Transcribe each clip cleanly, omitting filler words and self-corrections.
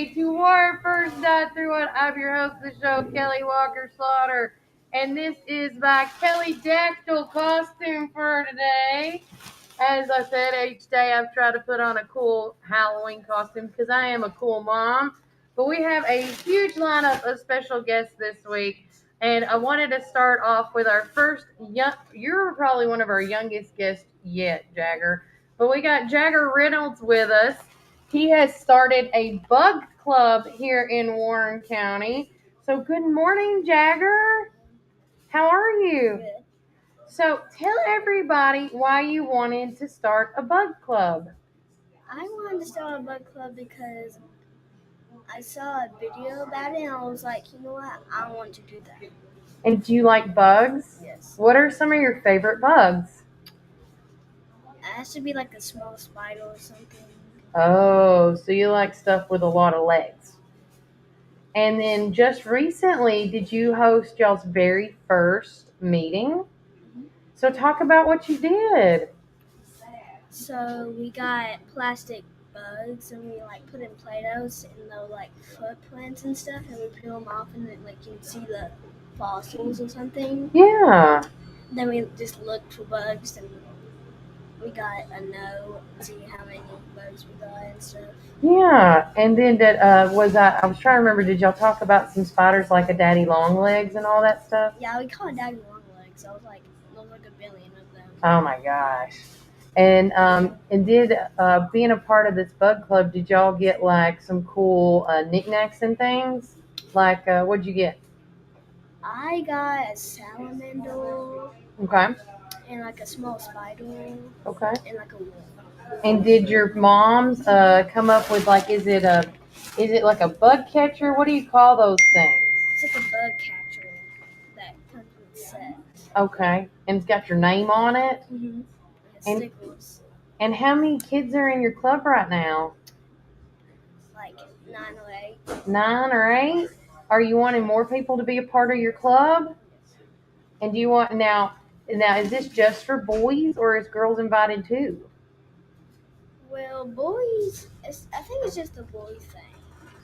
everybody, to our first Dot Through What. I'm your host of the show, Kelly Walker Slaughter, and this is my Kelly Dactyl costume for today. As I said, each day I've tried to put on a cool Halloween costume because I am a cool mom. But we have a huge lineup of special guests this week, and I wanted to start off with our first young. You're probably one of our youngest guests yet, Jagger. But we got Jagger Reynolds with us. He has started a bug club here in Warren County. So good morning, Jagger. How are you? Good. So tell everybody why you wanted to start a bug club. I wanted to start a bug club because I saw a video about it and I was like, you know what? I want to do that. And do you like bugs? Yes. What are some of your favorite bugs? It has to be like a small spider or something. Oh, so you like stuff with a lot of legs. And then just recently, did you host y'all's very first meeting? Mm-hmm. So talk about what you did. So we got plastic bugs and we like put in Play-Dohs and the like footprints and stuff and we peel them off and then like you can see the fossils or something. Yeah. Then we just looked for bugs and we got a note and see how many bugs we got and stuff. Yeah. And then I was trying to remember, did y'all talk about some spiders like a daddy long legs and all that stuff? Yeah, we call it daddy long legs. I was like, there's like a billion of them. Oh my gosh. And did being a part of this bug club, did y'all get like some cool knickknacks and things? Like what'd you get? I got a salamander. Okay. And like a small spider. Okay. And like a wolf. And did your moms come up with like is it like a bug catcher? What do you call those things? It's like a bug catcher that comes with set. Okay. And it's got your name on it? Mm-hmm. And stickers. And how many kids are in your club right now? Like 9 or 8. 9 or 8? Are you wanting more people to be a part of your club? And do you want now is this just for boys or is girls invited too? Well, boys, I think it's just a boy thing.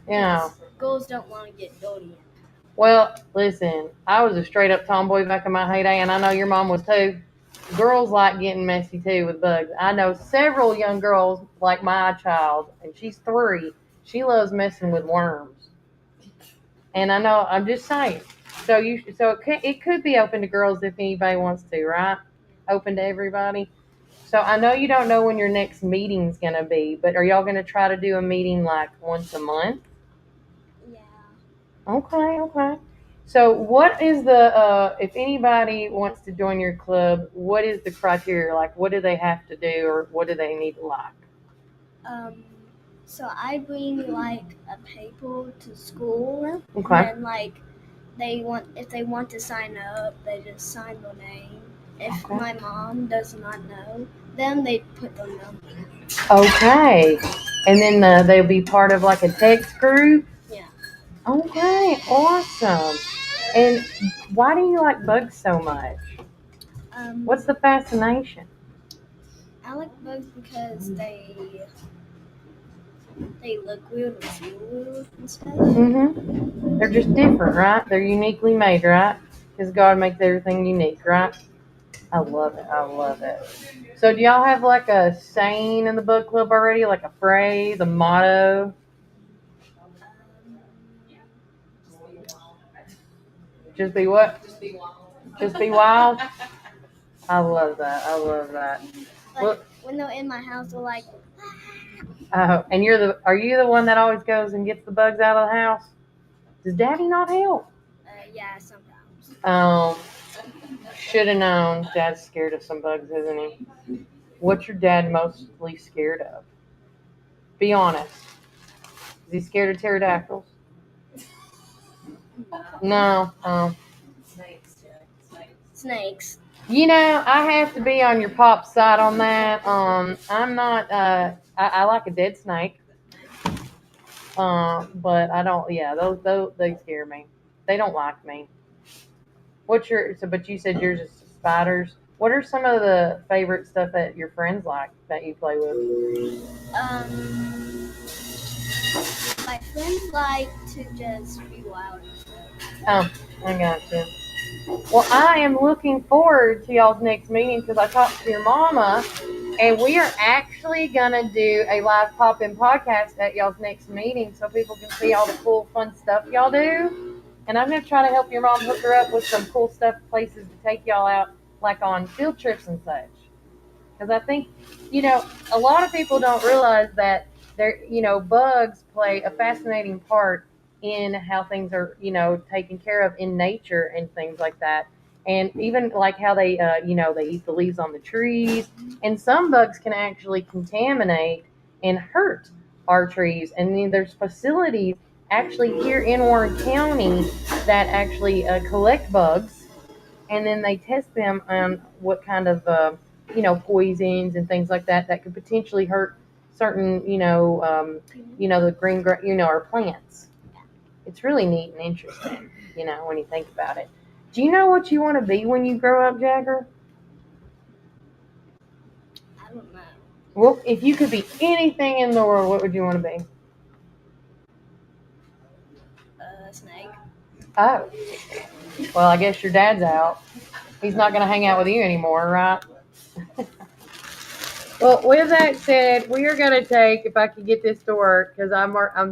Yeah. Girls don't want to get dirty. Well, listen, I was a straight up tomboy back in my heyday, and I know your mom was too. Girls like getting messy too with bugs. I know several young girls like my child, and she's 3. She loves messing with worms. And I know, I'm just saying. So it could be open to girls if anybody wants to, right? Open to everybody. So I know you don't know when your next meeting's gonna be, but are y'all gonna try to do a meeting like once a month? Yeah. Okay. So what is the if anybody wants to join your club, what is the criteria? Like what do they have to do or what do they need to like? So I bring like a paper to school. Okay. And like if they want to sign up, they just sign their name. If my mom does not know, then they put their number. Okay. And then they'll be part of like a text group? Yeah. Okay, awesome. And why do you like bugs so much? What's the fascination? I like bugs because they look weird and feel weird and stuff. Mm-hmm. They're just different, right? They're uniquely made, right? Because God makes everything unique, right? I love it. So do y'all have like a saying in the book club already? Like a phrase, a motto? Just be what? Just be wild? I love that. Like when they're in my house, they're like, Oh, and are you the one that always goes and gets the bugs out of the house? Does Daddy not help? Yeah, sometimes. Should have known. Dad's scared of some bugs, isn't he? What's your dad mostly scared of? Be honest. Is he scared of pterodactyls? No. Snakes. You know, I have to be on your pop's side on that. I'm not. I like a dead snake. But I don't. Yeah, those they scare me. They don't like me. But you said yours is spiders. What are some of the favorite stuff that your friends like that you play with? My Twins like to just be wild and stuff. Oh, I got you. Well, I am looking forward to y'all's next meeting because I talked to your mama, and we are actually gonna do a live pop-in podcast at y'all's next meeting so people can see all the cool, fun stuff y'all do. And I'm gonna try to help your mom hook her up with some cool stuff, places to take y'all out, like on field trips and such. Because I think, a lot of people don't realize that bugs play a fascinating part in how things are, taken care of in nature and things like that. And even like how they, they eat the leaves on the trees. And some bugs can actually contaminate and hurt our trees. And then there's facilities actually here in Warren County that actually collect bugs, and then they test them on what kind of poisons and things like that could potentially hurt certain the green our plants. It's really neat and interesting when you think about it. Do you know what you want to be when you grow up, Jagger? I don't know. Well, if you could be anything in the world, what would you want to be? Snake. Oh, well, I guess your dad's out. He's not going to hang out with you anymore, right? Well, with that said, we are going to take, if I can get this to work, because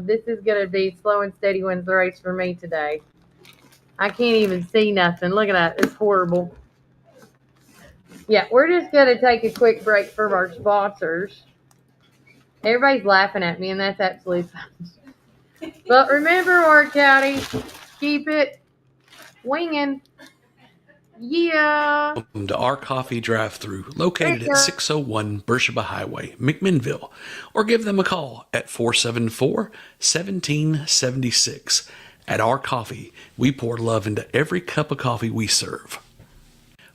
this is going to be slow and steady wins the race for me today. I can't even see nothing. Look at that. It's horrible. Yeah, we're just going to take a quick break from our sponsors. Everybody's laughing at me, and that's absolutely fine. But remember, Warren County, keep it winging. Yeah. Welcome to our coffee drive-thru located at 601 Beersheba Highway, McMinnville, or give them a call at 474-1776. At Our Coffee, we pour love into every cup of coffee we serve.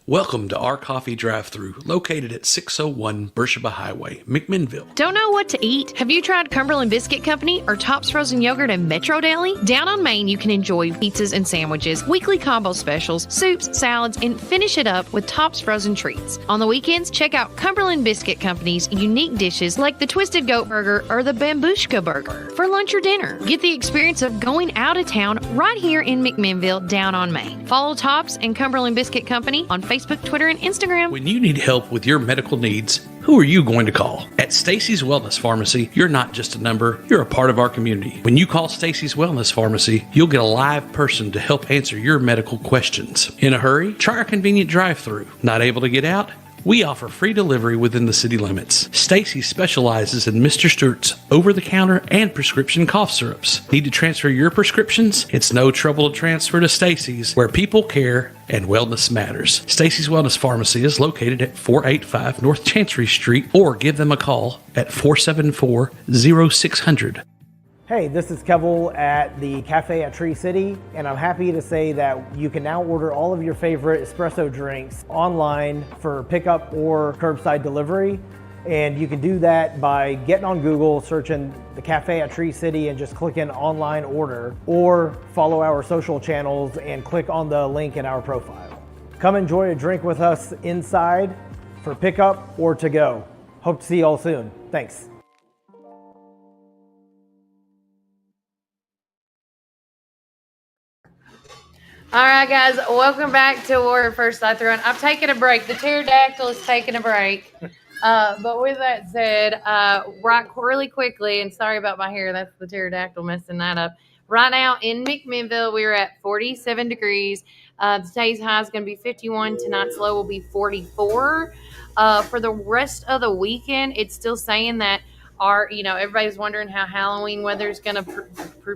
Welcome to our coffee drive-thru located at 601 Beersheba Highway, McMinnville. Don't know what to eat? Have you tried Cumberland Biscuit Company or Tops Frozen Yogurt and Metro Deli? Down on Main, you can enjoy pizzas and sandwiches, weekly combo specials, soups, salads, and finish it up with Tops Frozen Treats. On the weekends, check out Cumberland Biscuit Company's unique dishes like the Twisted Goat Burger or the Bambushka Burger. For lunch or dinner, get the experience of going out of town right here in McMinnville, down on Main. Follow Tops and Cumberland Biscuit Company on Facebook, Twitter, and Instagram. When you need help with your medical needs, who are you going to call? At Stacy's Wellness Pharmacy, you're not just a number, you're a part of our community. When you call Stacy's Wellness Pharmacy, you'll get a live person to help answer your medical questions. In a hurry? Try our convenient drive-thru. Not able to get out? We offer free delivery within the city limits. Stacy specializes in Mr. Stewart's over-the-counter and prescription cough syrups. Need to transfer your prescriptions? It's no trouble to transfer to Stacy's, where people care and wellness matters. Stacy's Wellness Pharmacy is located at 485 North Chancery Street, or give them a call at 474-0600. Hey, this is Kevel at the Cafe at Tree City, and I'm happy to say that you can now order all of your favorite espresso drinks online for pickup or curbside delivery. And you can do that by getting on Google, searching the Cafe at Tree City and just clicking online order, or follow our social channels and click on the link in our profile. Come enjoy a drink with us inside for pickup or to go. Hope to see you all soon. Thanks. All right, guys, welcome back to Warrior First Light Run. I'm taking a break. The pterodactyl is taking a break. But with that said, really quickly, and sorry about my hair, that's the pterodactyl messing that up. Right now in McMinnville, we're at 47 degrees. Today's high is going to be 51. Tonight's low will be 44. For the rest of the weekend, it's still saying that everybody's wondering how Halloween weather is going to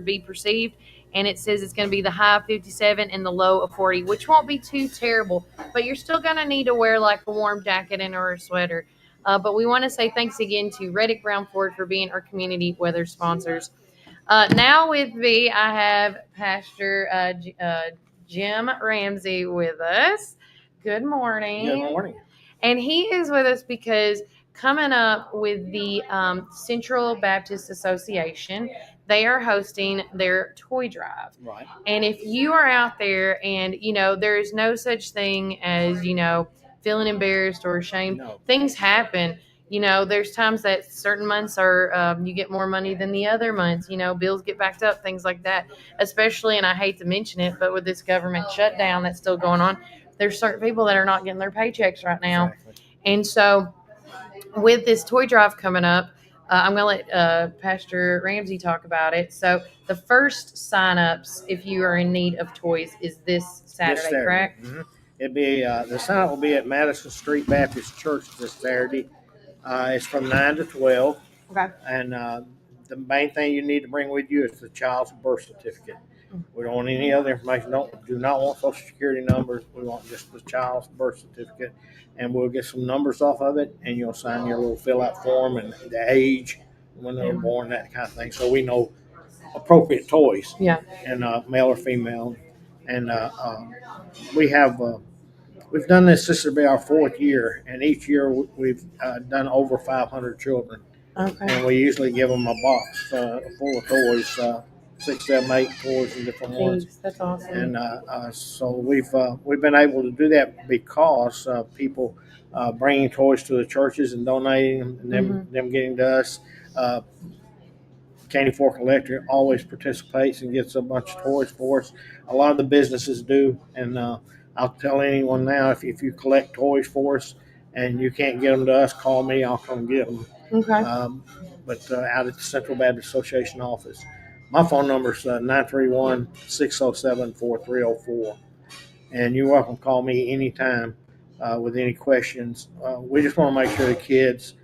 be perceived. And it says it's going to be the high of 57 and the low of 40, which won't be too terrible. But you're still going to need to wear like a warm jacket and or a sweater. But we want to say thanks again to Reddick Brown Ford for being our community weather sponsors. Now with me, I have Pastor Jim Ramsey with us. Good morning. Good morning. And he is with us because coming up with the Central Baptist Association, they are hosting their toy drive. Right. And if you are out there and, there is no such thing as, feeling embarrassed or ashamed, No. things happen. There's times that certain months are you get more money than the other months. Bills get backed up, things like that. Especially, and I hate to mention it, but with this government shutdown that's still going on, there's certain people that are not getting their paychecks right now. Exactly. And so with this toy drive coming up, I'm going to let Pastor Ramsey talk about it. So the first sign-ups, if you are in need of toys, is this Saturday, correct? Mm-hmm. It'd be the sign-up will be at Madison Street Baptist Church this Saturday. It's from 9 to 12. Okay. And the main thing you need to bring with you is the child's birth certificate. We don't want any other information. Do not want social security numbers. We want just the child's birth certificate. And we'll get some numbers off of it, and you'll sign your little fill-out form and the age, when they were born, that kind of thing. So we know appropriate toys. Yeah. And male or female. And we have we've done this will be our 4th year, and each year we've done over 500 children. Okay. And we usually give them a box full of toys, 6, 7, 8 toys and different ones. Jeez, that's awesome. And so we've been able to do that because people bringing toys to the churches and donating them, and them getting to us. Candy Fork Electric always participates and gets a bunch of toys for us. A lot of the businesses do, and I'll tell anyone now, if you collect toys for us and you can't get them to us, call me. I'll come get them. Okay. But out at the Central Baptist Association office. My phone number is 931-607-4304. And you're welcome to call me anytime with any questions. We just want to make sure the kids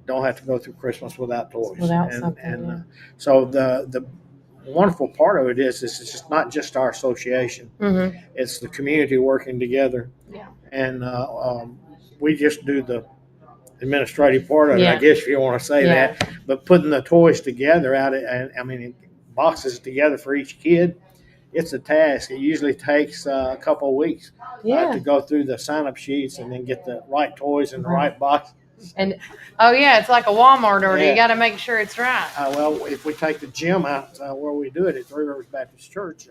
don't have to go through Christmas without toys. So the wonderful part of it is it's just not just our association. Mm-hmm. It's the community working together. Yeah. And we just do the administrative part of it, I guess if you want to say that. But putting the toys together boxes together for each kid, it's a task. It usually takes a couple of weeks to go through the sign-up sheets and then get the right toys in the right box. And it's like a Walmart order. You got to make sure it's right. Well, if we take the gym out where we do it at Three Rivers Baptist Church,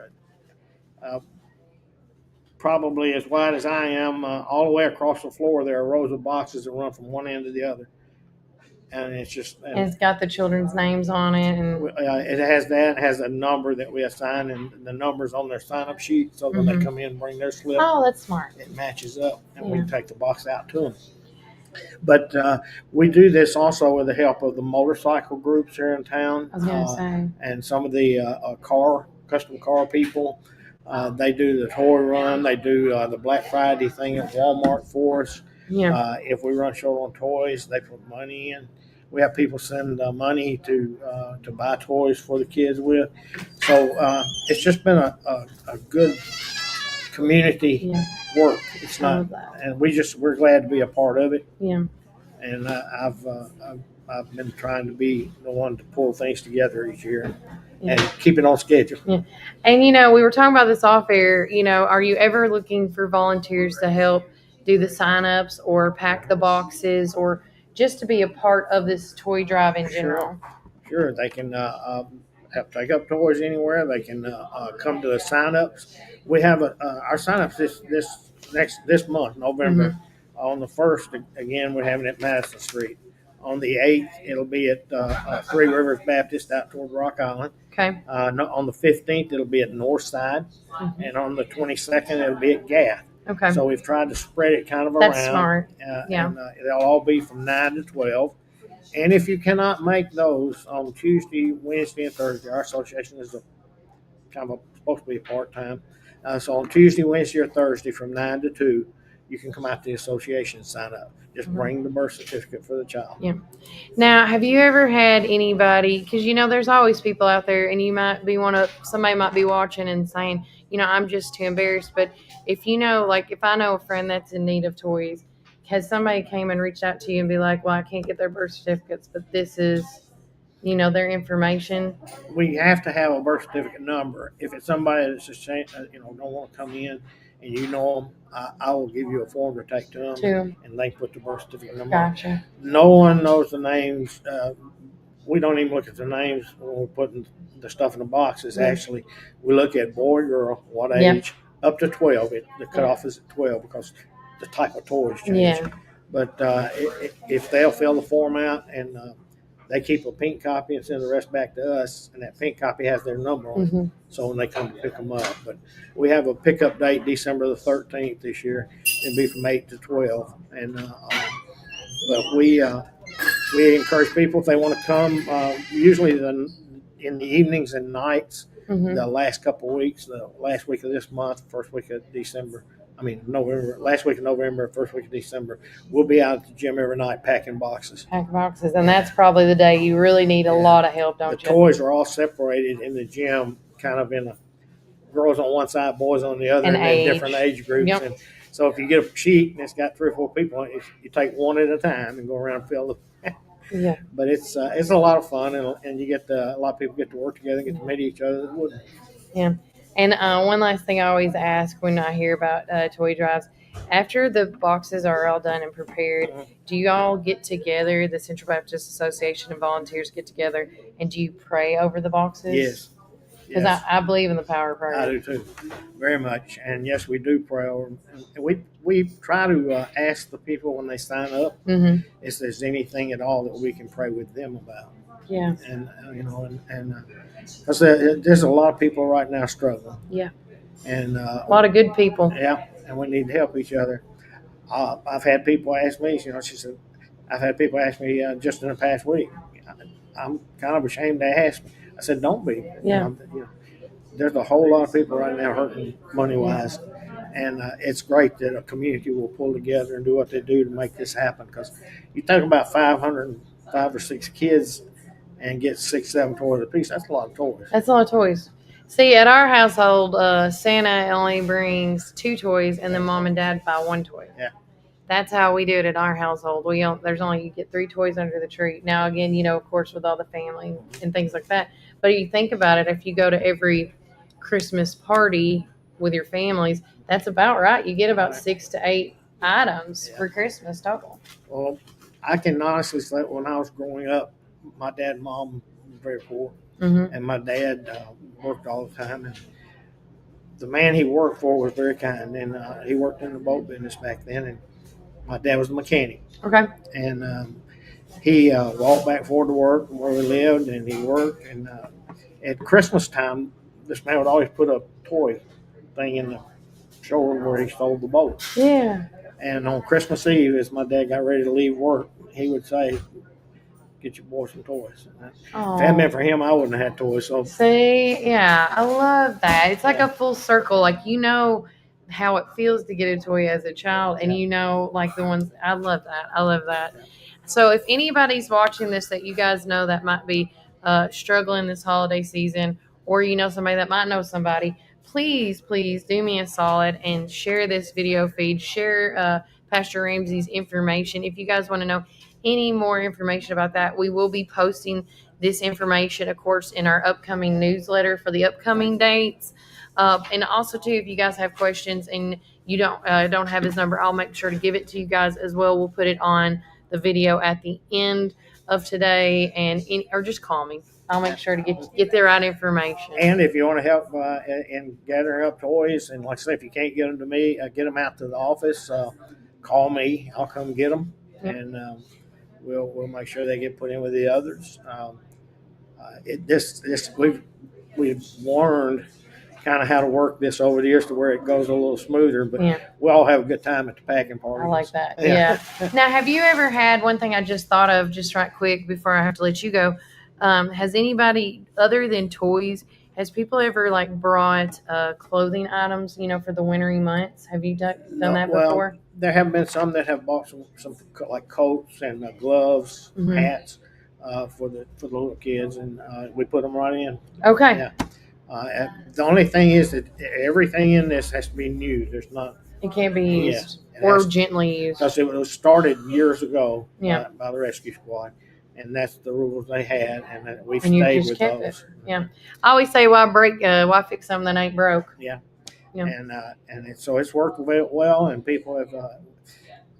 probably as wide as I am, all the way across the floor, there are rows of boxes that run from one end to the other. And it's just. And it's got the children's names on it. And it has that. It has a number that we assign, and the number's on their sign-up sheet. So when they come in and bring their slip. Oh, that's smart. It matches up, and we can take the box out to them. But we do this also with the help of the motorcycle groups here in town. I was going to say. And some of the custom car people. They do the toy run. They do the Black Friday thing at Walmart for us. Yeah. If we run short on toys, they put money in. We have people send money to buy toys for the kids with. So it's just been a good community work. It's not, and we're glad to be a part of it. Yeah. And I've been trying to be the one to pull things together each year and keep it on schedule. Yeah. And we were talking about this off air. Are you ever looking for volunteers to help do the sign-ups or pack the boxes or just to be a part of this toy drive in general? Sure. They can help take up toys anywhere. They can come to the sign-ups. We have our sign-ups this month, November. On the 1st, again, we're having it at Madison Street. On the 8th, it'll be at Three Rivers Baptist out toward Rock Island. Okay. On the 15th, it'll be at Northside. And on the 22nd, it'll be at Gath. Okay. So we've tried to spread it kind of around. That's smart. And they'll all be from 9 to 12. And if you cannot make those on Tuesday, Wednesday, and Thursday, our association is supposed to be a part-time. So on Tuesday, Wednesday, or Thursday from 9 to 2, you can come out to the association and sign up. Just bring the birth certificate for the child. Yeah. Now, have you ever had anybody, because there's always people out there, and you might be somebody might be watching and saying, I'm just too embarrassed. But if if I know a friend that's in need of toys, has somebody came and reached out to you and be like, well, I can't get their birth certificates, but this is, their information? We have to have a birth certificate number. If it's somebody that's just don't want to come in and you know them, I will give you a form to take to them, and they put the birth certificate number. Gotcha. No one knows the names. We don't even look at the names when we're putting the stuff in the boxes. Actually, we look at boy, girl, what age, up to 12. The cutoff is at 12 because the type of toys change. But if they'll fill the form out and they keep a pink copy and send the rest back to us, and that pink copy has their number on it. So when they come to pick them up, but we have a pickup date December the 13th this year. It'll be from 8 to 12, and but we encourage people if they want to come. Usually in the evenings and nights. The last couple of weeks, the last week of this month, first week of December. November, last week of November, first week of December, we'll be out at the gym every night packing boxes. Packing boxes, and that's probably the day you really need a lot of help, don't you? The toys are all separated in the gym, kind of in girls on one side, boys on the other, and then different age groups. Yep. And so if you get a sheet and it's got 3 or 4 people on it, you take one at a time and go around and fill the. Yeah. But it's a lot of fun, and you get a lot of people get to work together, get to meet each other. Yeah. And one last thing I always ask when I hear about toy drives, after the boxes are all done and prepared, do you all get together, the Central Baptist Association of Volunteers get together, and do you pray over the boxes? Yes. Because I believe in the power of prayer. I do too, very much. And yes, we do pray over them. And we try to ask the people when they sign up if there's anything at all that we can pray with them about. Yeah. And because there's a lot of people right now struggling. Yeah. And a lot of good people. Yeah, and we need to help each other. I've had people ask me, she said, I've had people ask me just in the past week. I'm kind of ashamed to ask. I said, don't be. Yeah. There's a whole lot of people right now hurting money-wise, and it's great that a community will pull together and do what they do to make this happen. Because you think about 505 or 6 kids and get 6, 7 toys apiece. That's a lot of toys. That's a lot of toys. See, at our household, Santa only brings 2 toys, and then Mom and Dad buy 1 toy. Yeah. That's how we do it at our household. You get 3 toys under the tree. Now, again, of course, with all the family and things like that. But you think about it, if you go to every Christmas party with your families, that's about right. You get about 6 to 8 items for Christmas total. Well, I can honestly say when I was growing up, my dad and mom were very poor, and my dad worked all the time. And the man he worked for was very kind, and he worked in the boat business back then. And my dad was a mechanic. Okay. And he walked back forward to work where we lived, and he worked. And at Christmas time, this man would always put a toy thing in the showroom where he sold the boat. Yeah. And on Christmas Eve, as my dad got ready to leave work, he would say, "Get your boy some toys." If it hadn't been for him, I wouldn't have had toys. So see, yeah, I love that. It's like a full circle. Like, how it feels to get a toy as a child, and like the ones. I love that. I love that. So if anybody's watching this that you guys know that might be struggling this holiday season, or somebody that might know somebody, please do me a solid and share this video feed. Share Pastor Ramsey's information. If you guys want to know any more information about that, we will be posting this information, of course, in our upcoming newsletter for the upcoming dates. And also, too, if you guys have questions and you don't have his number, I'll make sure to give it to you guys as well. We'll put it on the video at the end of today, or just call me. I'll make sure to get the right information. And if you want to help in gathering up toys, and like I say, if you can't get them to me, get them out to the office, call me. I'll come get them, and we'll make sure they get put in with the others. We've learned kind of how to work this over the years to where it goes a little smoother, but we all have a good time at the packing party. I like that. Yeah. Now, have you ever had one thing I just thought of just right quick before I have to let you go? Has anybody other than toys, has people ever brought clothing items, for the wintry months? Have you done that before? Well, there have been some that have bought some like coats and gloves, hats for the little kids, and we put them right in. Okay. Yeah. The only thing is that everything in this has to be new. There's not. It can't be used or gently used. Because it was started years ago by the rescue squad, and that's the rules they had, and we stayed with those. Yeah, I always say, why fix something that ain't broke? Yeah. So it's worked well, and people have.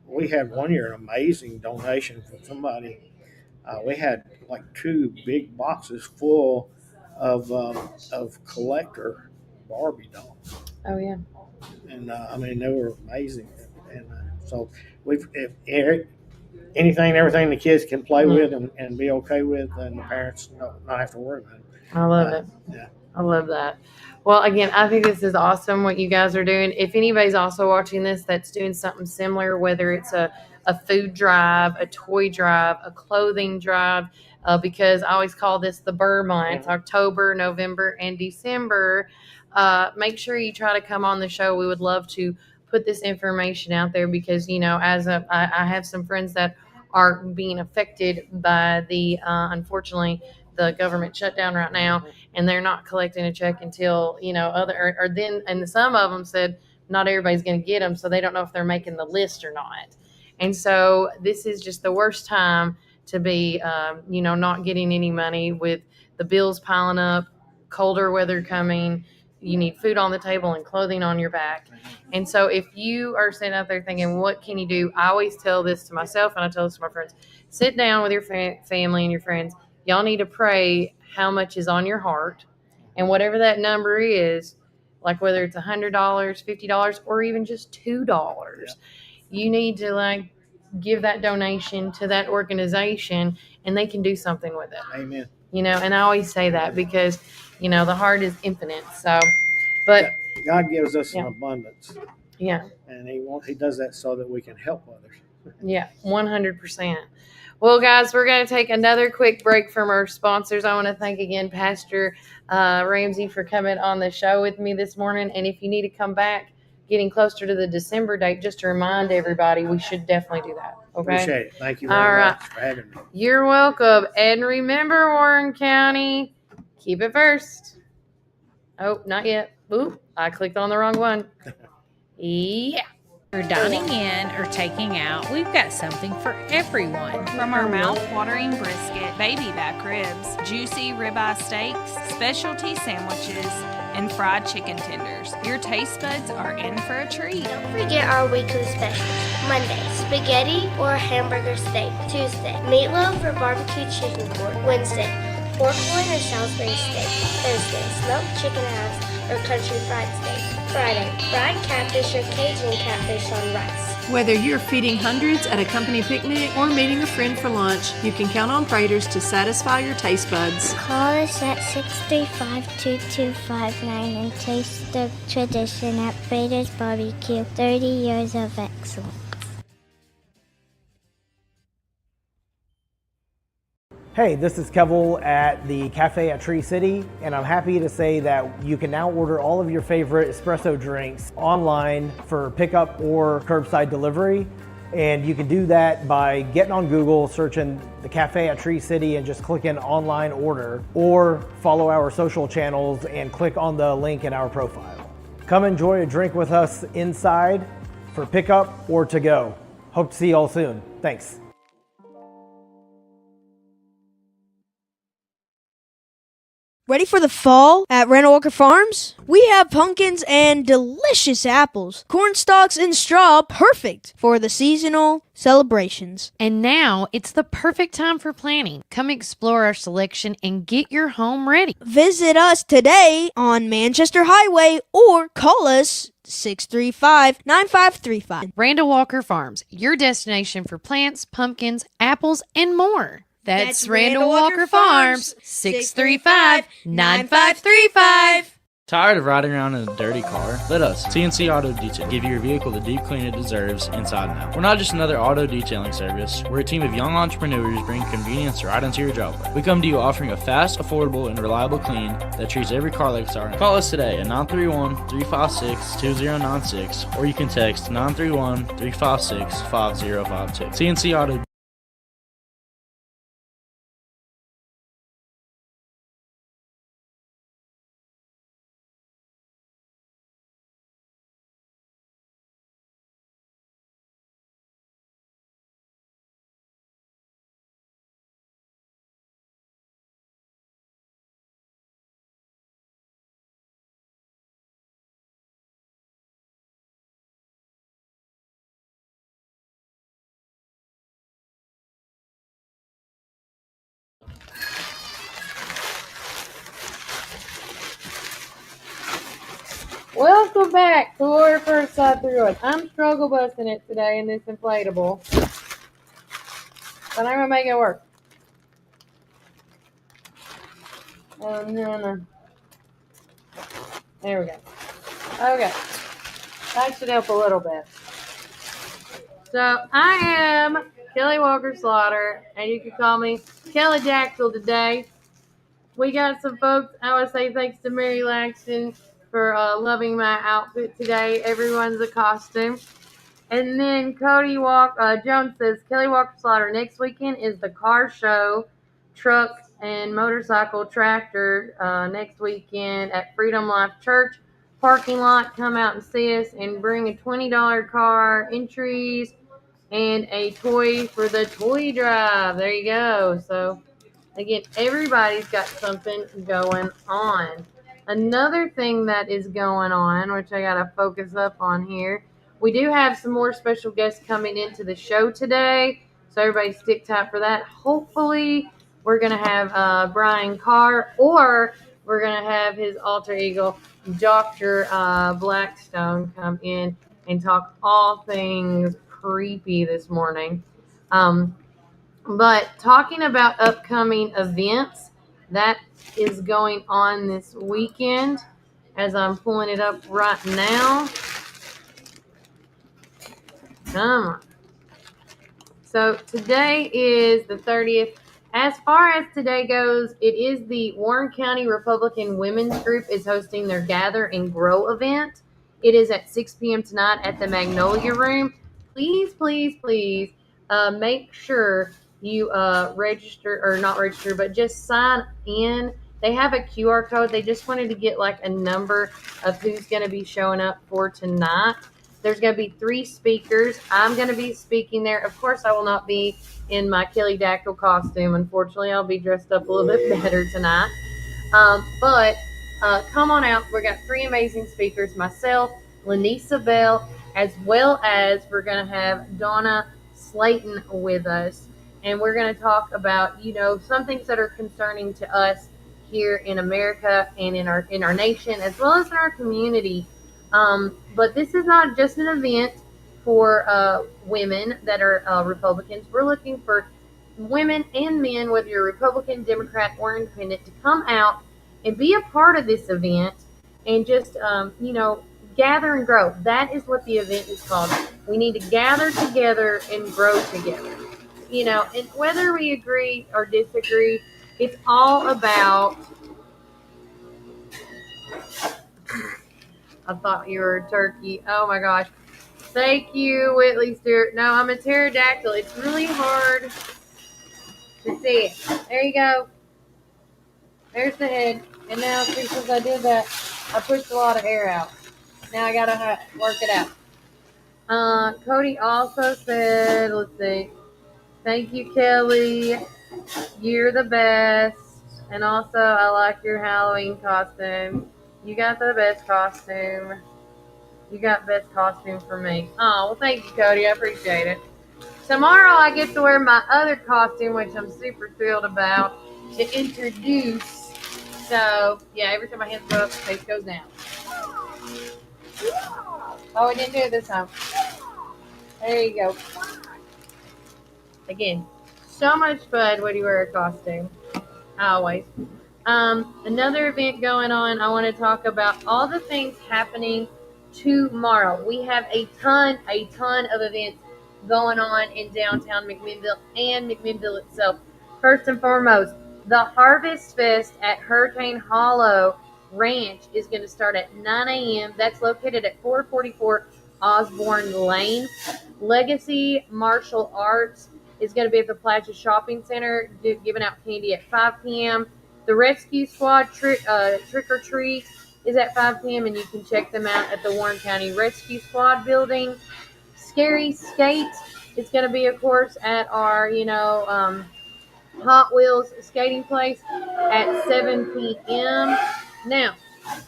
We had one year an amazing donation from somebody. We had 2 big boxes full of collector Barbie dolls. Oh yeah. And they were amazing, and So if anything, everything the kids can play with and be okay with, and the parents don't not have to worry about it. I love it. Yeah. I love that. Well, again, I think this is awesome what you guys are doing. If anybody's also watching this that's doing something similar, whether it's a food drive, a toy drive, a clothing drive, because I always call this the Burr months, October, November, and December, make sure you try to come on the show. We would love to put this information out there because, I have some friends that are being affected by the, unfortunately, the government shutdown right now, and they're not collecting a check until, or then, and some of them said not everybody's going to get them, so they don't know if they're making the list or not. And so this is just the worst time to be, not getting any money with the bills piling up, colder weather coming. You need food on the table and clothing on your back. And so if you are sitting out there thinking, what can you do? I always tell this to myself and I tell this to my friends. Sit down with your family and your friends. Y'all need to pray how much is on your heart. And whatever that number is, like whether it's $100, $50, or even just $2, you need to give that donation to that organization and they can do something with it. Amen. And I always say that because, the heart is infinite. So, but God gives us an abundance. Yeah. And he does that so that we can help others. Yeah, 100%. Well, guys, we're going to take another quick break from our sponsors. I want to thank again Pastor Ramsey for coming on the show with me this morning. And if you need to come back, getting closer to the December date, just to remind everybody, we should definitely do that. Okay. Appreciate it. Thank you very much for having me. You're welcome. And remember, Warren County, keep it first. Oh, not yet. Oop, I clicked on the wrong one. Yeah. For dining in or taking out, we've got something for everyone. From our mouth-watering brisket, baby back ribs, juicy ribeye steaks, specialty sandwiches, and fried chicken tenders, your taste buds are in for a treat. Don't forget our weekly specials. Monday, spaghetti or hamburger steak. Tuesday, meatloaf or barbecue chicken pork. Wednesday, pork loin or Salisbury steak. Thursday, smoked chicken halves or country fried steak. Friday, fried catfish or Cajun catfish on rice. Whether you're feeding hundreds at a company picnic or meeting a friend for lunch, you can count on Praters to satisfy your taste buds. Call us at 635-2259 and taste the tradition at Praters Barbecue. 30 years of excellence. Hey, this is Kevel at the Cafe at Tree City, and I'm happy to say that you can now order all of your favorite espresso drinks online for pickup or curbside delivery. And you can do that by getting on Google, searching the Cafe at Tree City and just clicking online order, or follow our social channels and click on the link in our profile. Come enjoy a drink with us inside for pickup or to go. Hope to see you all soon. Thanks. Ready for the fall at Randall Walker Farms? We have pumpkins and delicious apples, corn stalks and straw, perfect for the seasonal celebrations. And now it's the perfect time for planting. Come explore our selection and get your home ready. Visit us today on Manchester Highway or call us 635-9535. Randall Walker Farms, your destination for plants, pumpkins, apples, and more. That's Randall Walker Farms, 635-9535. Tired of riding around in a dirty car? Let us, CNC Auto Detail, give your vehicle the deep clean it deserves inside and out. We're not just another auto detailing service. We're a team of young entrepreneurs bringing convenience right into your job. We come to you offering a fast, affordable, and reliable clean that treats every car like it's our own. Call us today at 931-356-2096, or you can text 931-356-5052. CNC Auto Welcome back to Warrior First Side Through It. I'm struggle busting it today in this inflatable, but I'm gonna make it work. Oh no. There we go. Okay. That should help a little bit. So I am Kelly Walker Slaughter, and you can call me Kelly Dactyl today. We got some folks. I would say thanks to Mary Laxton for loving my outfit today. Everyone's a costume. And then Cody Jones says Kelly Walker Slaughter. Next weekend is the car show, truck and motorcycle tractor. Next weekend at Freedom Life Church parking lot. Come out and see us and bring a $20 car entries and a toy for the toy drive. There you go. So again, everybody's got something going on. Another thing that is going on, which I got to focus up on here, we do have some more special guests coming into the show today. So everybody stick tight for that. Hopefully, we're going to have Brian Carr, or we're going to have his alter ego, Dr. Blackstone, come in and talk all things creepy this morning. But talking about upcoming events, that is going on this weekend as I'm pulling it up right now. Come on. So today is the 30th. As far as today goes, it is the Warren County Republican Women's Group is hosting their Gather and Grow event. It is at 6 p.m. tonight at the Magnolia Room. Please, please, please make sure you register, or not register, but just sign in. They have a QR code. They just wanted to get like a number of who's going to be showing up for tonight. There's going to be 3 speakers. I'm going to be speaking there. Of course, I will not be in my Kelly Dactyl costume. Unfortunately, I'll be dressed up a little bit better tonight. But come on out. We got 3 amazing speakers. Myself, Lanisa Bell, as well as we're going to have Donna Slayton with us. And we're going to talk about, some things that are concerning to us here in America and in our nation, as well as in our community. But this is not just an event for women that are Republicans. We're looking for women and men, whether you're Republican, Democrat, or Independent, to come out and be a part of this event and just, gather and grow. That is what the event is called. We need to gather together and grow together. And whether we agree or disagree, it's all about. I thought you were a turkey. Oh my gosh. Thank you, Whitley Stewart. No, I'm a pterodactyl. It's really hard to see it. There you go. There's the head. And now, see, since I did that, I pushed a lot of air out. Now I gotta work it out. Cody also said, let's see. Thank you, Kelly. You're the best. And also, I like your Halloween costume. You got the best costume. You got best costume for me. Oh, well, thank you, Cody. I appreciate it. Tomorrow, I get to wear my other costume, which I'm super thrilled about, to introduce. So, yeah, every time my hands go up, the face goes down. Oh, I didn't do it this time. There you go. Again, so much fun when you wear a costume. Always. Another event going on, I want to talk about all the things happening tomorrow. We have a ton of events going on in downtown McMinnville and McMinnville itself. First and foremost, the Harvest Fest at Hurricane Hollow Ranch is going to start at 9 a.m. That's located at 444 Osborne Lane. Legacy Martial Arts is going to be at the Plaza Shopping Center giving out candy at 5 p.m. The Rescue Squad Trick or Treat is at 5 p.m. and you can check them out at the Warren County Rescue Squad building. Scary Skate is going to be, of course, at our, Hot Wheels skating place at 7 p.m. Now,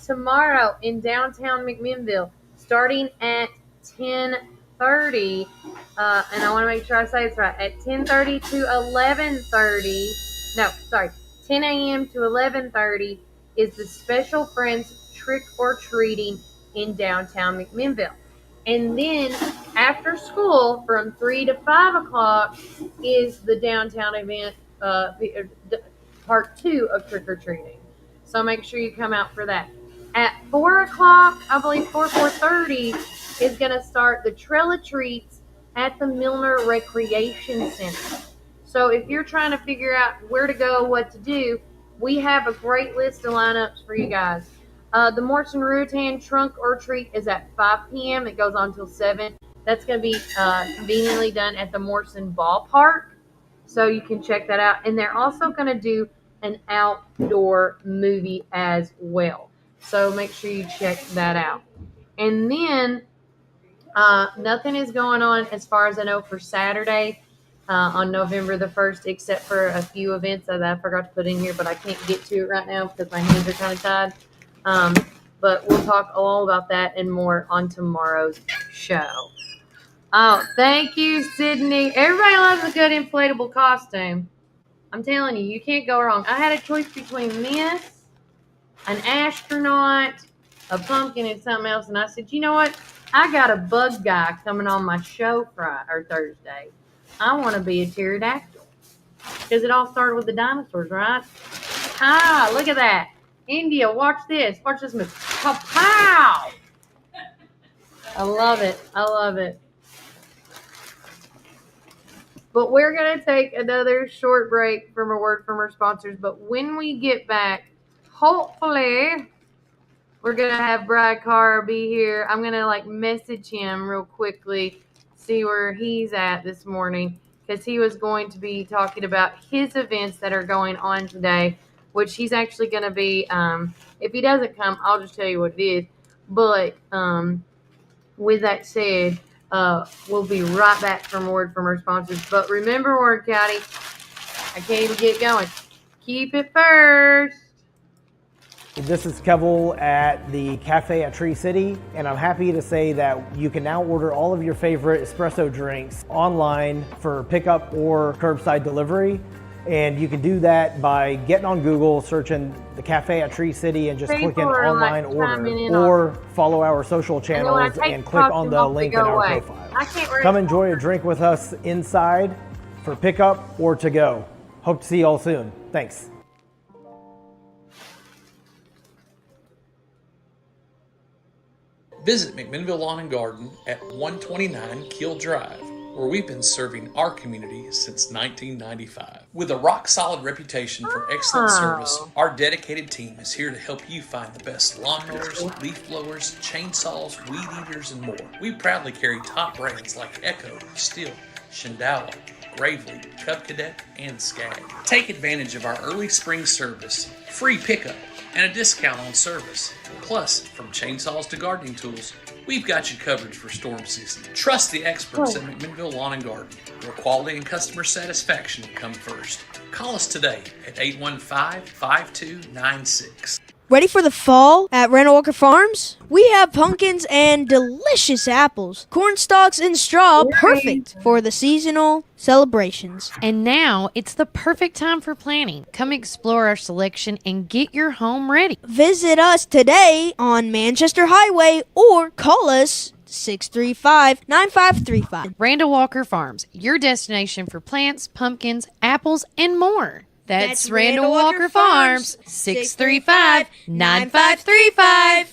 tomorrow in downtown McMinnville, starting at 10:30, and I want to make sure I say this right, at 10:30 to 11:30, no, sorry, 10 a.m. to 11:30 is the Special Friends Trick or Treating in downtown McMinnville. And then after school, from 3 to 5 o'clock, is the downtown event, part 2 of trick or treating. So make sure you come out for that. At 4 o'clock, I believe 4:30, is going to start the Trail of Treats at the Milner Recreation Center. So if you're trying to figure out where to go, what to do, we have a great list of lineups for you guys. The Morrison Rutan Trunk or Treat is at 5 p.m. It goes on till 7. That's going to be conveniently done at the Morrison Ballpark. So you can check that out. And they're also going to do an outdoor movie as well. So make sure you check that out. And then nothing is going on as far as I know for Saturday on November the 1st, except for a few events that I forgot to put in here, but I can't get to it right now because my hands are kind of tied. But we'll talk all about that and more on tomorrow's show. Oh, thank you, Sydney. Everybody loves a good inflatable costume. I'm telling you, you can't go wrong. I had a choice between this, an astronaut, a pumpkin, and something else. And I said, you know what? I got a bug guy coming on my show Friday or Thursday. I want to be a pterodactyl. Because it all started with the dinosaurs, right? Ah, look at that. India, watch this. Watch this move. Pow! I love it. I love it. But we're going to take another short break from a word from our sponsors. But when we get back, hopefully, we're going to have Brad Carr be here. I'm going to message him real quickly, see where he's at this morning, because he was going to be talking about his events that are going on today, which he's actually going to be, if he doesn't come, I'll just tell you what it is. But with that said, we'll be right back from a word from our sponsors. But remember, Warren County, I can't even get going. Keep it first. This is Kevel at the Cafe at Tree City, and I'm happy to say that you can now order all of your favorite espresso drinks online for pickup or curbside delivery. And you can do that by getting on Google, searching the Cafe at Tree City, and just clicking online order, or follow our social channels and click on the link in our profile. Come enjoy a drink with us inside for pickup or to go. Hope to see you all soon. Thanks. Visit McMinnville Lawn and Garden at 129 Keel Drive, where we've been serving our community since 1995. With a rock-solid reputation for excellent service, our dedicated team is here to help you find the best lawnmowers, leaf blowers, chainsaws, weed eaters, and more. We proudly carry top brands like Echo, Stihl, Shindala, Gravely, Cub Cadet, and Skag. Take advantage of our early spring service, free pickup, and a discount on service. Plus, from chainsaws to gardening tools, we've got you covered for storm season. Trust the experts at McMinnville Lawn and Garden, where quality and customer satisfaction come first. Call us today at 815-5296. Ready for the fall at Reynolds Farms? We have pumpkins and delicious apples, corn stalks and straw, perfect for the seasonal celebrations. And now it's the perfect time for planting. Come explore our selection and get your home ready. Visit us today on Manchester Highway or call us 635-9535. Randall Walker Farms, your destination for plants, pumpkins, apples, and more. That's Randall Walker Farms, 635-9535.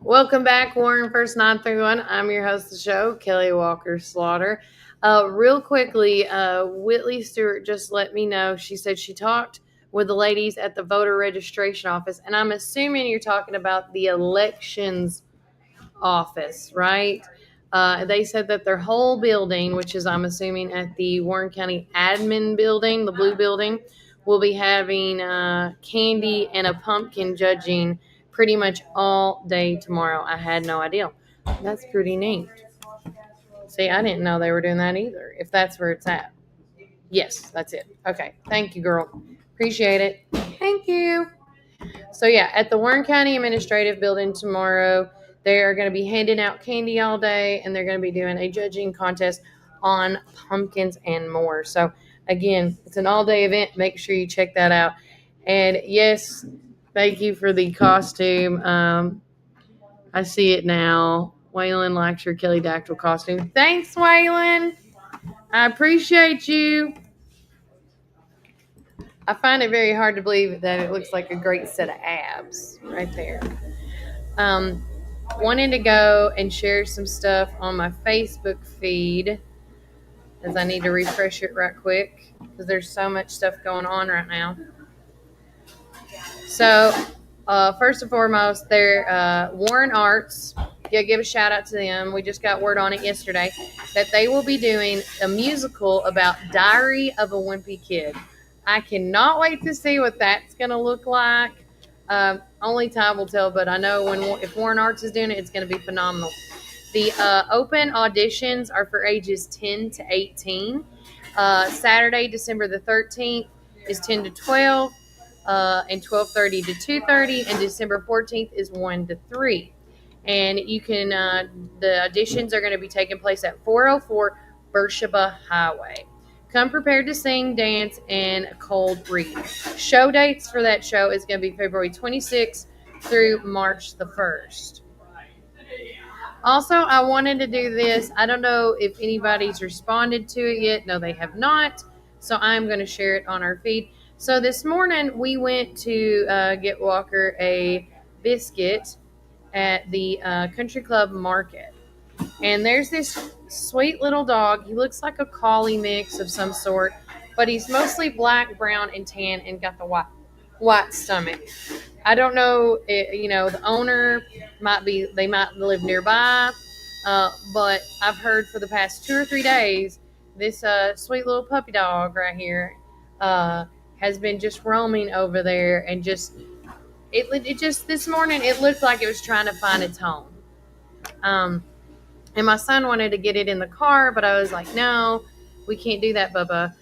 Welcome back, Warren First 931. I'm your host of the show, Kelly Walker Slaughter. Real quickly, Whitley Stewart just let me know. She said she talked with the ladies at the voter registration office, and I'm assuming you're talking about the elections office, right? They said that their whole building, which is I'm assuming at the Warren County Admin Building, the blue building, will be having candy and a pumpkin judging pretty much all day tomorrow. I had no idea. That's pretty neat. See, I didn't know they were doing that either, if that's where it's at. Yes, that's it. Okay. Thank you, girl. Appreciate it. Thank you. So, yeah, at the Warren County Administrative Building tomorrow, they are going to be handing out candy all day, and they're going to be doing a judging contest on pumpkins and more. So, again, it's an all-day event. Make sure you check that out. And, yes, Thank you for the costume. I see it now. Waylon likes your Kelly Dactyl costume. Thanks, Waylon. I appreciate you. I find it very hard to believe that it looks like a great set of abs right there. Wanted to go and share some stuff on my Facebook feed, as I need to refresh it right quick because there's so much stuff going on right now. So, first and foremost, they're Warren Arts. Give a shout out to them. We just got word on it yesterday that they will be doing a musical about Diary of a Wimpy Kid. I cannot wait to see what that's going to look like. Only time will tell, but I know if Warren Arts is doing it, it's going to be phenomenal. The open auditions are for ages 10 to 18. Saturday, December the 13th is 10 to 12, and 12:30 to 2:30, and December 14th is 1 to 3. And you can, the auditions are going to be taking place at 404 Beersheba Highway. Come prepared to sing, dance, and cold read. Show dates for that show is going to be February 26th through March the 1st. Also, I wanted to do this. I don't know if anybody's responded to it yet. No, they have not. So I'm going to share it on our feed. So this morning we went to get Walker a biscuit at the Country Club Market. And there's this sweet little dog. He looks like a collie mix of some sort, but he's mostly black, brown, and tan and got the white stomach. I don't know, the owner they might live nearby, but I've heard for the past 2 or 3 days, this sweet little puppy dog right here has been just roaming over there, and it just this morning it looked like it was trying to find its home. And my son wanted to get it in the car, but I was like, no, we can't do that, Bubba.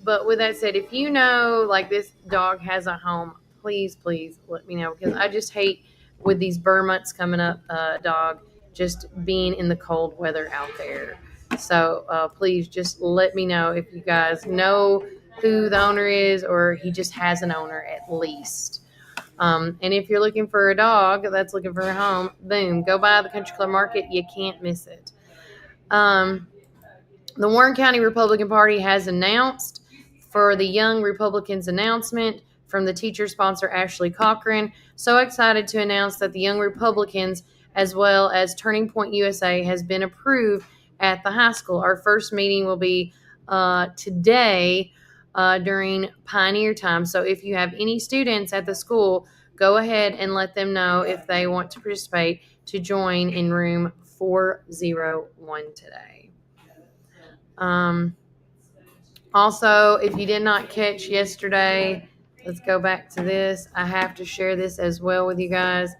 But with that said, if you know, like, this dog has a home, please let me know, because I just hate with these burr months coming up, dog just being in the cold weather out there. So please just let me know if you guys know who the owner is, or he just has an owner at least. And if you're looking for a dog that's looking for a home, boom, go by the Country Club Market. You can't miss it. The Warren County Republican Party has announced for the Young Republicans announcement from the teacher sponsor Ashley Cochran. So excited to announce that the Young Republicans, as well as Turning Point USA, has been approved at the high school. Our first meeting will be today during Pioneer Time. So if you have any students at the school, go ahead and let them know if they want to participate to join in room 401 today. Also, if you did not catch yesterday, let's go back to this. I have to share this as well with you guys.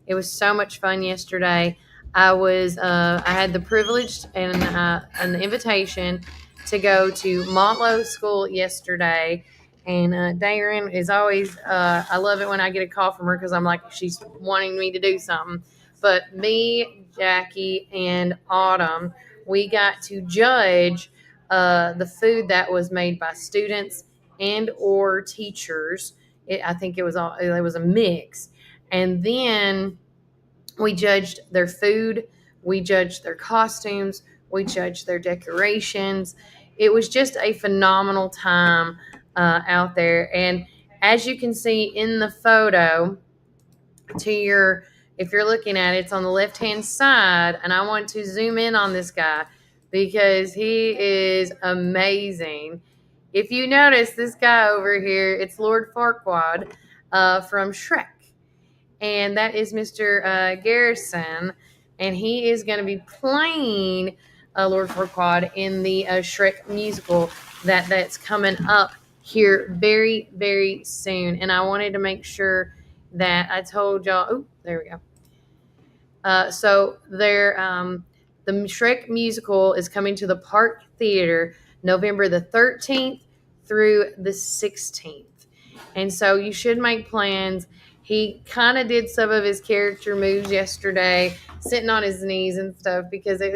It was so much fun yesterday. I had the privilege and the invitation to go to Montlow School yesterday. And Darren is always, I love it when I get a call from her because I'm like, she's wanting me to do something. But me, Jackie, and Autumn, we got to judge the food that was made by students and or teachers. I think it was a mix. And then we judged their food, we judged their costumes, we judged their decorations. It was just a phenomenal time out there. And as you can see in the photo, if you're looking at it, it's on the left-hand side, and I want to zoom in on this guy because he is amazing. If you notice this guy over here, it's Lord Farquaad from Shrek. And that is Mr. Garrison, and he is going to be playing Lord Farquaad in the Shrek musical that's coming up here very, very soon. And I wanted to make sure that I told y'all. Oh, there we go. So the Shrek musical is coming to the Park Theater November the 13th through the 16th. And so you should make plans. He kind of did some of his character moves yesterday, sitting on his knees and stuff, because I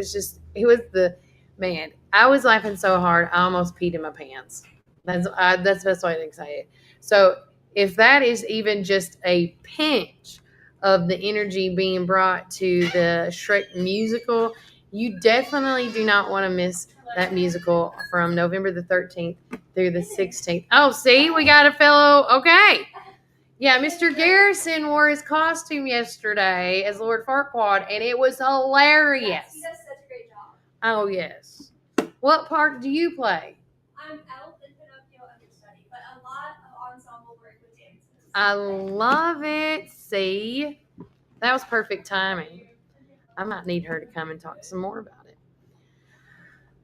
was laughing so hard, I almost peed in my pants. That's the best way to say it. So if that is even just a pinch of the energy being brought to the Shrek musical, you definitely do not want to miss that musical from November the 13th through the 16th. Oh, see, we got a fellow. Okay. Yeah, Mr. Garrison wore his costume yesterday as Lord Farquaad, and it was hilarious. Yes, he does such a great job. Oh, yes. What part do you play? I'm Elf and Pinocchio understudy, but a lot of ensemble work with dances. I love it. See? That was perfect timing. I might need her to come and talk some more about it.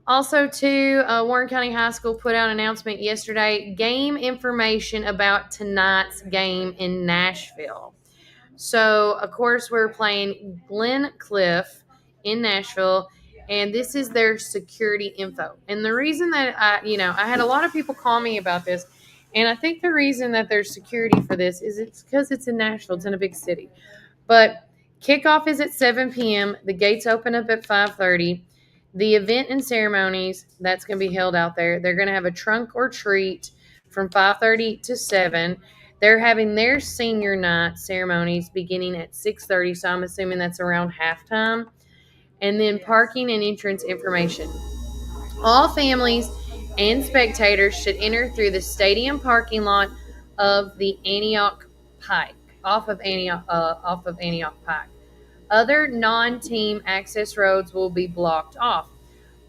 Also, too, Warren County High School put out an announcement yesterday, game information about tonight's game in Nashville. So, of course, we're playing Glen Cliff in Nashville, and this is their security info. And the reason that I had a lot of people call me about this, and I think the reason that there's security for this is it's because it's in Nashville. It's in a big city. But kickoff is at 7 p.m. The gates open up at 5:30. The event and ceremonies, that's going to be held out there. They're going to have a trunk or treat from 5:30 to 7. They're having their senior night ceremonies beginning at 6:30, so I'm assuming that's around halftime. And then parking and entrance information. All families and spectators should enter through the stadium parking lot of the Antioch Pike, off of Antioch Pike. Other non-team access roads will be blocked off.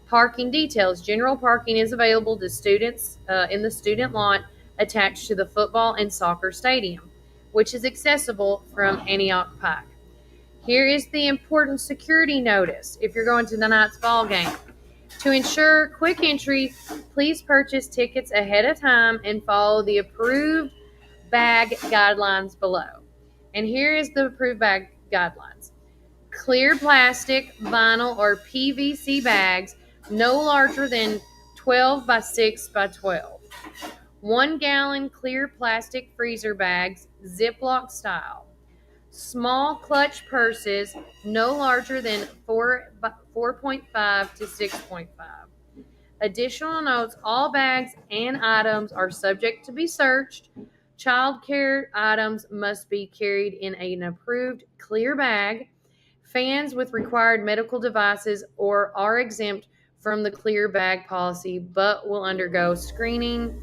Parking details. General parking is available to students in the student lot attached to the football and soccer stadium, which is accessible from Antioch Pike. Here is the important security notice if you're going to tonight's ball game. To ensure quick entry, please purchase tickets ahead of time and follow the approved bag guidelines below. And here is the approved bag guidelines. Clear plastic, vinyl, or PVC bags no larger than 12 by 6 by 12. 1 gallon clear plastic freezer bags, Ziploc style. Small clutch purses no larger than 4.5 to 6.5. Additional notes, all bags and items are subject to be searched. Child care items must be carried in an approved clear bag. Fans with required medical devices are exempt from the clear bag policy but will undergo screening.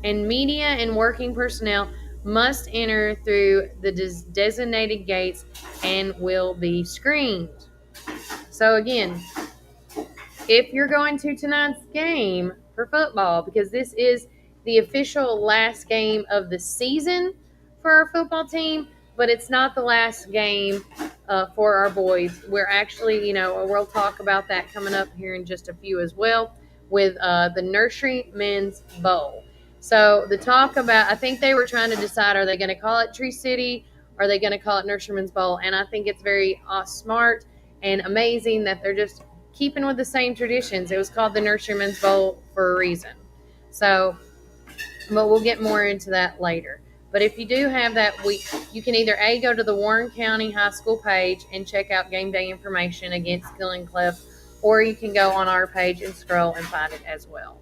And media and working personnel must enter through the designated gates and will be screened. So again, if you're going to tonight's game for football, because this is the official last game of the season for our football team, but it's not the last game for our boys. We're actually, we'll talk about that coming up here in just a few as well with the Nursery Men's Bowl. So the talk about, I think they were trying to decide, are they going to call it Tree City? Or are they going to call it Nurseryman's Bowl? And I think it's very smart and amazing that they're just keeping with the same traditions. It was called the Nurseryman's Bowl for a reason. So, but we'll get more into that later. But if you do have that week, you can either go to the Warren County High School page and check out game day information against Glen Cliff, or you can go on our page and scroll and find it as well.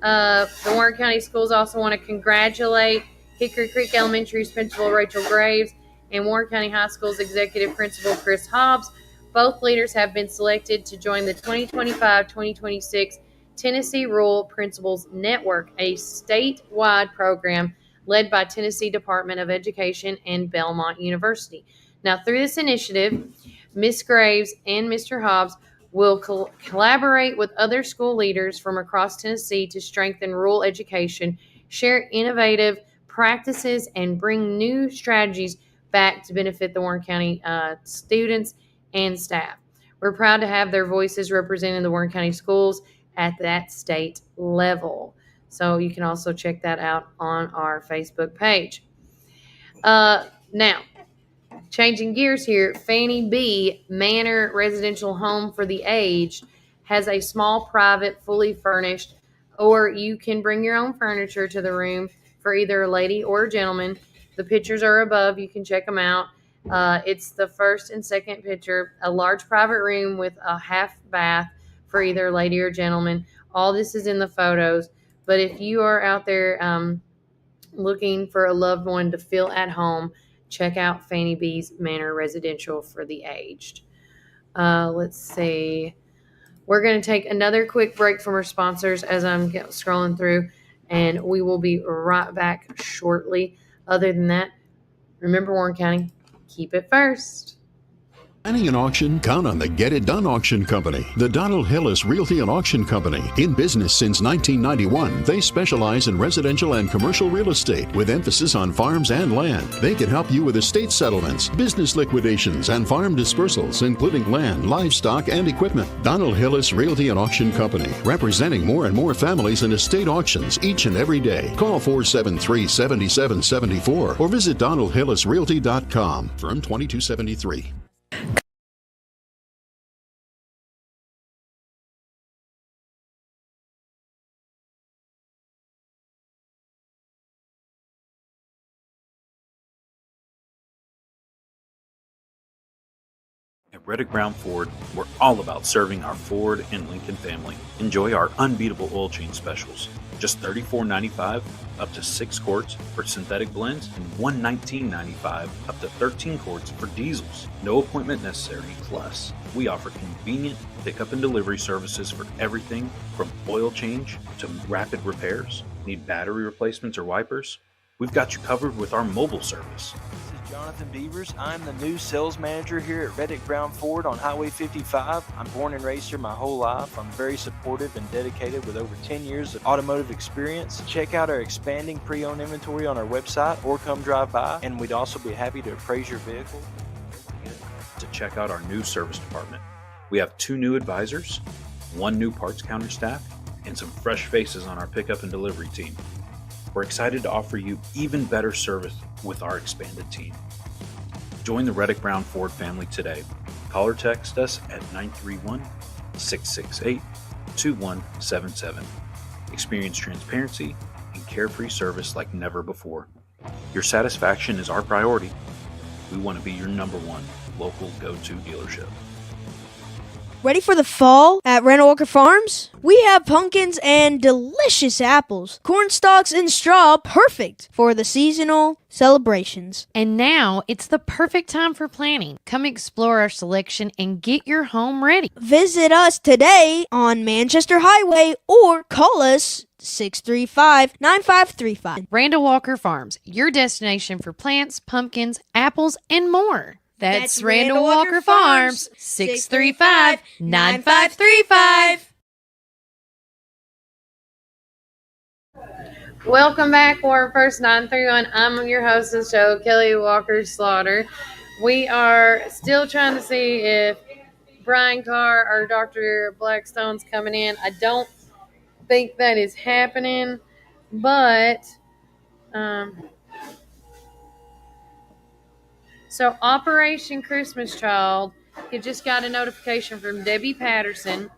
The Warren County Schools also want to congratulate Hickory Creek Elementary's Principal Rachel Graves and Warren County High School's Executive Principal Chris Hobbs. Both leaders have been selected to join the 2025-2026 Tennessee Rural Principals Network, a statewide program led by Tennessee Department of Education and Belmont University. Now, through this initiative, Ms. Graves and Mr. Hobbs will collaborate with other school leaders from across Tennessee to strengthen rural education, share innovative practices, and bring new strategies back to benefit the Warren County students and staff. We're proud to have their voices representing the Warren County schools at that state level. So you can also check that out on our Facebook page. Now, changing gears here, Fannie B Manor Residential Home for the Aged has a small, private, fully furnished, or you can bring your own furniture to the room for either a lady or a gentleman. The pictures are above. You can check them out. It's the first and second picture, a large private room with a half bath for either a lady or gentleman. All this is in the photos. But if you are out there looking for a loved one to feel at home, check out Fanny B's Manor Residential for the Aged. Let's see. We're going to take another quick break from our sponsors as I'm scrolling through, and we will be right back shortly. Other than that, remember, Warren County, keep it first. Planning an auction? Count on the Get It Done Auction Company. The Donald Hillis Realty and Auction Company. In business since 1991, they specialize in residential and commercial real estate with emphasis on farms and land. They can help you with estate settlements, business liquidations, and farm dispersals, including land, livestock, and equipment. Donald Hillis Realty and Auction Company, representing more and more families in estate auctions each and every day. Call 473-7774 or visit DonaldHillisRealty.com. Firm 2273. At Reddick Brown Ford, we're all about serving our Ford and Lincoln family. Enjoy our unbeatable oil change specials. Just $34.95 up to 6 quarts for synthetic blends and $119.95 up to 13 quarts for diesels. No appointment necessary. Plus, we offer convenient pickup and delivery services for everything from oil change to rapid repairs. Need battery replacements or wipers? We've got you covered with our mobile service. Jonathan Beavers. I'm the new sales manager here at Reddick Brown Ford on Highway 55. I'm born and raised here my whole life. I'm very supportive and dedicated with over 10 years of automotive experience. Check out our expanding pre-owned inventory on our website or come drive by, and we'd also be happy to appraise your vehicle. To check out our new service department. We have 2 new advisors, 1 new parts counter staff, and some fresh faces on our pickup and delivery team. We're excited to offer you even better service with our expanded team. Join the Reddick Brown Ford family today. Call or text us at 931-668-2177. Experience transparency and carefree service like never before. Your satisfaction is our priority. We want to be your number 1 local go-to dealership. Ready for the fall at Randall Walker Farms? We have pumpkins and delicious apples, corn stalks and straw, perfect for the seasonal celebrations. And now it's the perfect time for planting. Come explore our selection and get your home ready. Visit us today on Manchester Highway or call us 635-9535. Randall Walker Farms, your destination for plants, pumpkins, apples, and more. That's Randall Walker Farms, 635-9535. Welcome back, Warren First 931. I'm your host of the show, Kelly Walker Slaughter. We are still trying to see if Brian Carr or Dr. Blackstone's coming in. I don't think that is happening, but so Operation Christmas Child, you just got a notification from Debbie Patterson.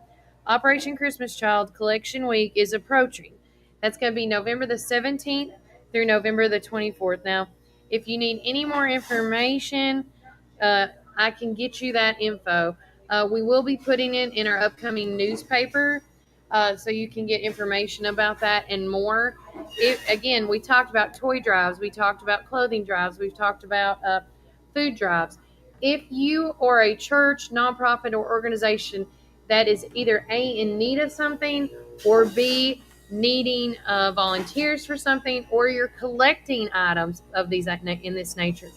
Operation Christmas Child Collection Week is approaching. That's going to be November the 17th through November the 24th. Now, if you need any more information, I can get you that info. We will be putting it in our upcoming newspaper, so you can get information about that and more. Again, we talked about toy drives. We talked about clothing drives. We've talked about food drives. If you are a church, nonprofit, or organization that is either A, in need of something, or B, needing volunteers for something, or you're collecting items of these in this nature,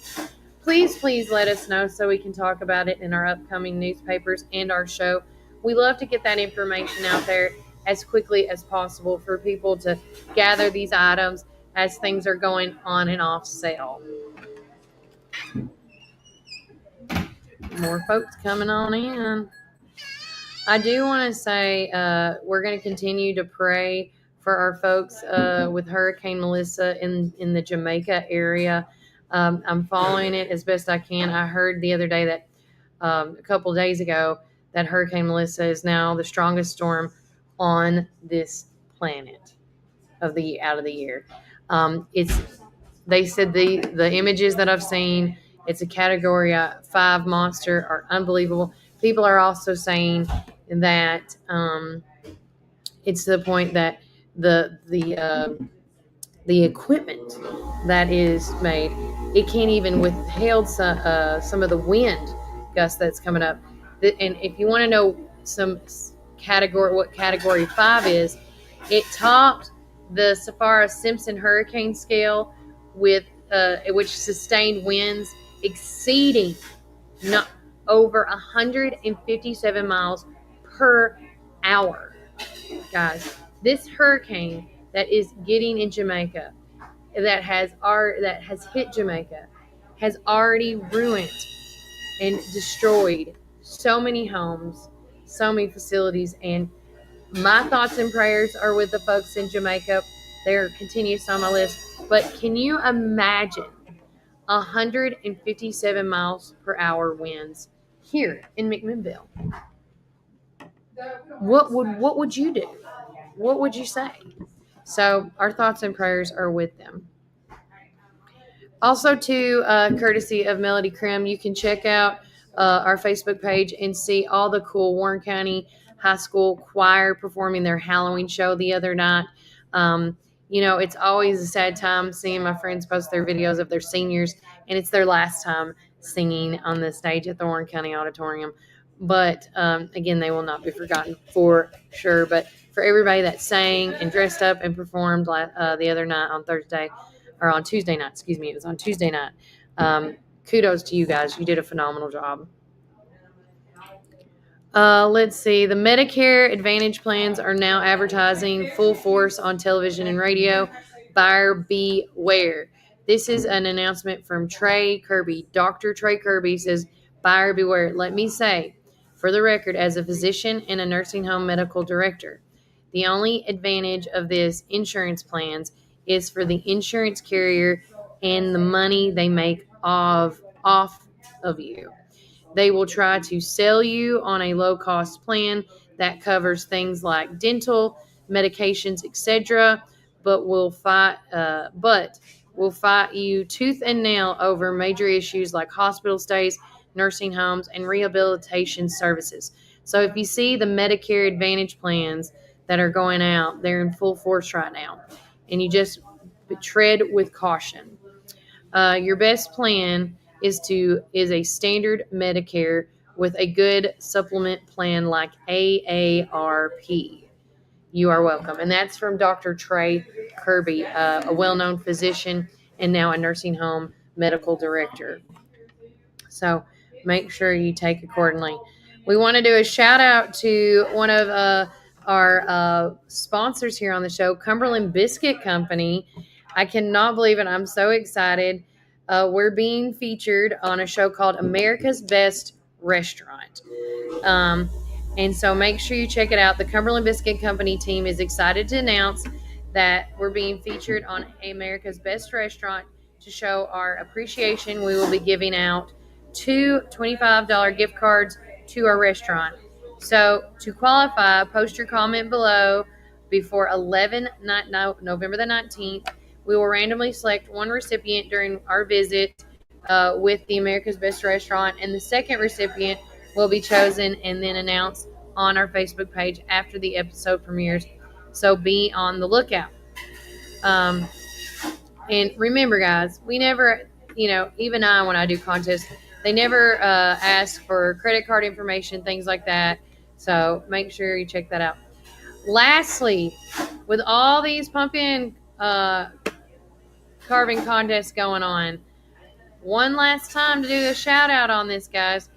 please let us know so we can talk about it in our upcoming newspapers and our show. We love to get that information out there as quickly as possible for people to gather these items as things are going on and off sale. More folks coming on in. I do want to say we're going to continue to pray for our folks with Hurricane Melissa in the Jamaica area. I'm following it as best I can. I heard the other day that a couple of days ago that Hurricane Melissa is now the strongest storm on this planet out of the year. They said the images that I've seen, it's a Category 5 monster, are unbelievable. People are also saying that it's to the point that the the equipment that is made, it can't even withhold some of the wind gust that's coming up. And if you want to know some category, what category 5 is, it topped the Safara Simpson hurricane scale with which sustained winds exceeding not over 157 miles per hour. Guys, this hurricane that is getting in Jamaica, that has hit Jamaica, has already ruined and destroyed so many homes, so many facilities, and my thoughts and prayers are with the folks in Jamaica. They're continuous on my list. But can you imagine 157 miles per hour winds here in McMinnville? What would you do? What would you say? So our thoughts and prayers are with them. Also, to courtesy of Melody Krim, you can check out our Facebook page and see all the cool Warren County High School choir performing their Halloween show the other night. It's always a sad time seeing my friends post their videos of their seniors, and it's their last time singing on the stage at the Warren County Auditorium. But again, they will not be forgotten for sure. But for everybody that sang and dressed up and performed the other night on Thursday, or on Tuesday night, excuse me, it was on Tuesday night. Kudos to you guys. You did a phenomenal job. Let's see. The Medicare Advantage plans are now advertising full force on television and radio. Buyer beware. This is an announcement from Trey Kirby. Dr. Trey Kirby says, buyer beware. Let me say, for the record, as a physician and a nursing home medical director, the only advantage of this insurance plans is for the insurance carrier and the money they make off of you. They will try to sell you on a low-cost plan that covers things like dental, medications, etc., but will fight you tooth and nail over major issues like hospital stays, nursing homes, and rehabilitation services. So if you see the Medicare Advantage plans that are going out, they're in full force right now, and you just tread with caution. Your best plan is a standard Medicare with a good supplement plan like AARP. You are welcome. And that's from Dr. Trey Kirby, a well-known physician and now a nursing home medical director. So make sure you take accordingly. We want to do a shout out to one of our sponsors here on the show, Cumberland Biscuit Company. I cannot believe it. I'm so excited. We're being featured on a show called America's Best Restaurant. And so make sure you check it out. The Cumberland Biscuit Company team is excited to announce that we're being featured on America's Best Restaurant to show our appreciation. We will be giving out 2 $25 gift cards to our restaurant. So to qualify, post your comment below before November the 19th. We will randomly select one recipient during our visit with the America's Best Restaurant, and the second recipient will be chosen and then announced on our Facebook page after the episode premieres. So be on the lookout. And remember, guys, we never, even when I do contests, they never ask for credit card information, things like that. So make sure you check that out. Lastly, with all these pumpkin carving contests going on, one last time to do a shout out on this, guys.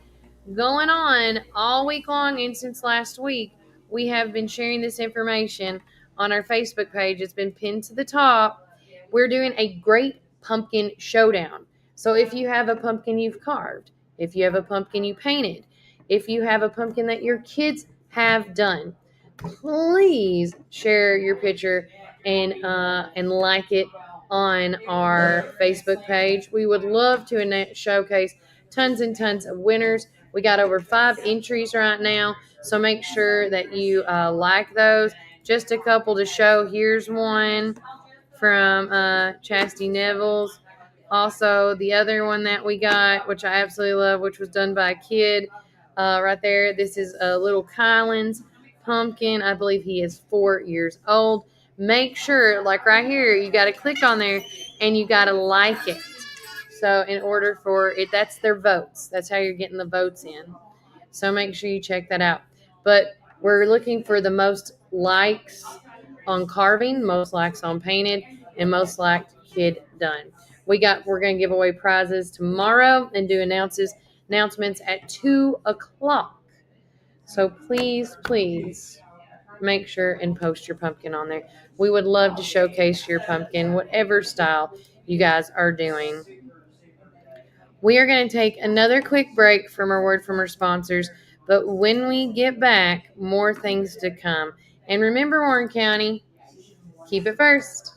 Going on all week long and since last week, we have been sharing this information on our Facebook page. It's been pinned to the top. We're doing a great pumpkin showdown. So if you have a pumpkin you've carved, if you have a pumpkin you painted, if you have a pumpkin that your kids have done, please share your picture and like it on our Facebook page. We would love to showcase tons and tons of winners. We got over 5 entries right now, so make sure that you like those. Just a couple to show. Here's one from Chastity Neville's. Also, the other one that we got, which I absolutely love, which was done by a kid right there. This is a little Kylan's pumpkin. I believe he is 4 years old. make sure, like right here, you got to click on there and you got to like it. So in order for it, that's their votes. That's how you're getting the votes in. So make sure you check that out. But we're looking for the most likes on carving, most likes on painted, and most liked kid done. We're going to give away prizes tomorrow and do announcements at 2:00. So please make sure and post your pumpkin on there. We would love to showcase your pumpkin, whatever style you guys are doing. We are going to take another quick break from our word from our sponsors, but when we get back, more things to come. And remember, Warren County, keep it first.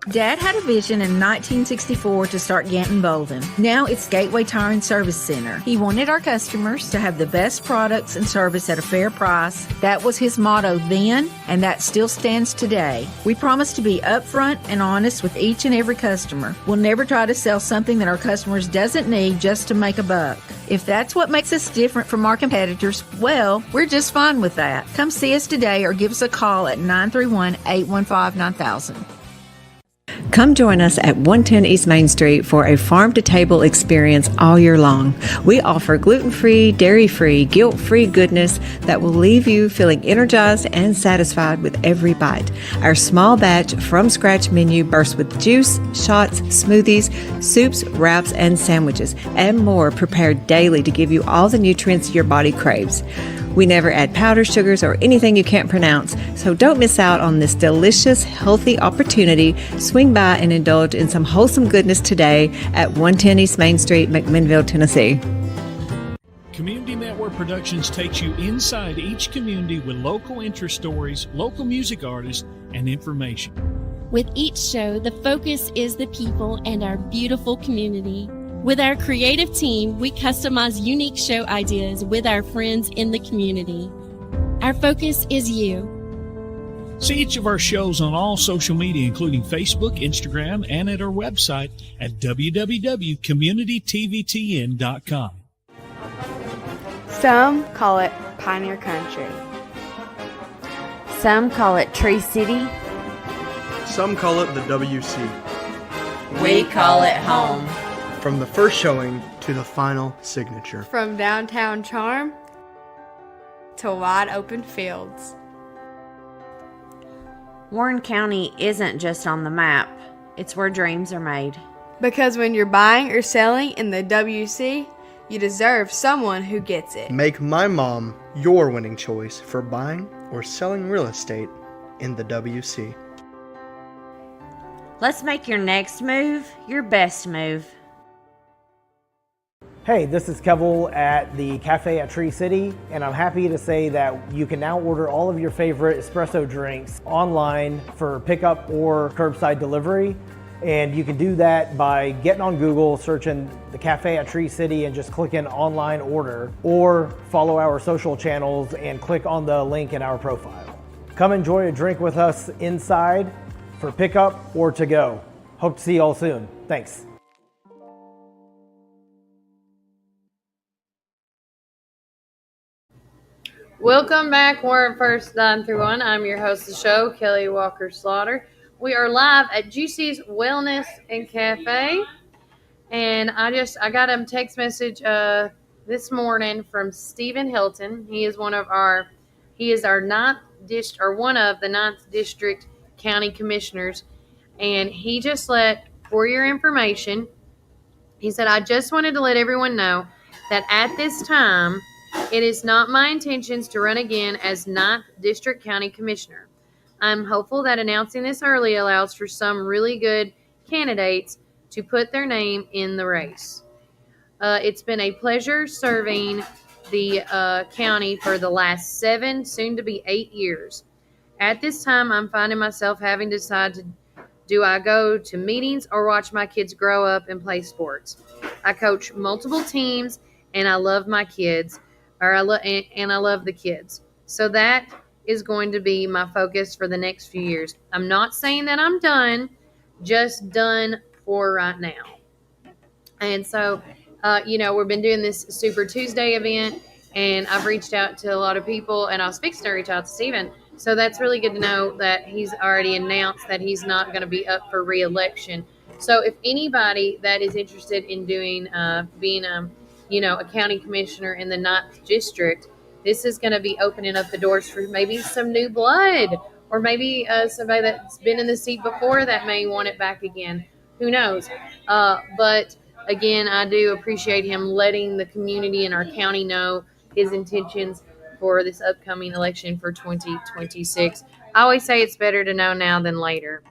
Dad had a vision in 1964 to start Ganton Bolden. Now it's Gateway Tire and Service Center. He wanted our customers to have the best products and service at a fair price. That was his motto then, and that still stands today. We promise to be upfront and honest with each and every customer. We'll never try to sell something that our customers doesn't need just to make a buck. If that's what makes us different from our competitors, well, we're just fine with that. Come see us today or give us a call at 931-815-9000. Come join us at 110 East Main Street for a farm-to-table experience all year long. We offer gluten-free, dairy-free, guilt-free goodness that will leave you feeling energized and satisfied with every bite. Our small batch from-scratch menu bursts with juice, shots, smoothies, soups, wraps, and sandwiches, and more prepared daily to give you all the nutrients your body craves. We never add powder sugars or anything you can't pronounce, so don't miss out on this delicious, healthy opportunity. Swing by and indulge in some wholesome goodness today at 110 East Main Street, McMinnville, Tennessee. Community Network Productions takes you inside each community with local interest stories, local music artists, and information. With each show, the focus is the people and our beautiful community. With our creative team, we customize unique show ideas with our friends in the community. Our focus is you. See each of our shows on all social media, including Facebook, Instagram, and at our website at www.communitytvtn.com. Some call it Pioneer Country. Some call it Tree City. Some call it the WC. We call it home. From the first showing to the final signature. From downtown charm to wide open fields. Warren County isn't just on the map, it's where dreams are made. Because when you're buying or selling in the WC, you deserve someone who gets it. Make my mom your winning choice for buying or selling real estate in the WC. Let's make your next move your best move. Hey, this is Kevel at the Cafe at Tree City, and I'm happy to say that you can now order all of your favorite espresso drinks online for pickup or curbside delivery. And you can do that by getting on Google, searching the Cafe at Tree City and just clicking online order, or follow our social channels and click on the link in our profile. Come enjoy a drink with us inside for pickup or to go. Hope to see you all soon. Thanks. Welcome back, Warren First 9 through 1. I'm your host of the show, Kelly Walker Slaughter. We are live at Juicy's Wellness and Cafe, and I got a text message this morning from Stephen Hilton. He is one of our ninth district, or one of the 9th district county commissioners, and he just for your information, he said, I just wanted to let everyone know that at this time, it is not my intentions to run again as 9th District County Commissioner. I'm hopeful that announcing this early allows for some really good candidates to put their name in the race. It's been a pleasure serving the county for the last 7, soon to be 8 years. At this time, I'm finding myself having to decide do I go to meetings or watch my kids grow up and play sports? I coach multiple teams, and I love my kids. I love the kids. So that is going to be my focus for the next few years. I'm not saying that I'm done, just done for right now. And so, we've been doing this Super Tuesday event, and I've reached out to a lot of people, and I was fixing to reach out to Steven So that's really good to know that he's already announced that he's not going to be up for re-election. So if anybody that is interested in doing being a county commissioner in the 9th district, this is going to be opening up the doors for maybe some new blood, or maybe somebody that's been in the seat before that may want it back again. Who knows? But again, I do appreciate him letting the community and our county know his intentions for this upcoming election for 2026. I always say it's better to know now than later.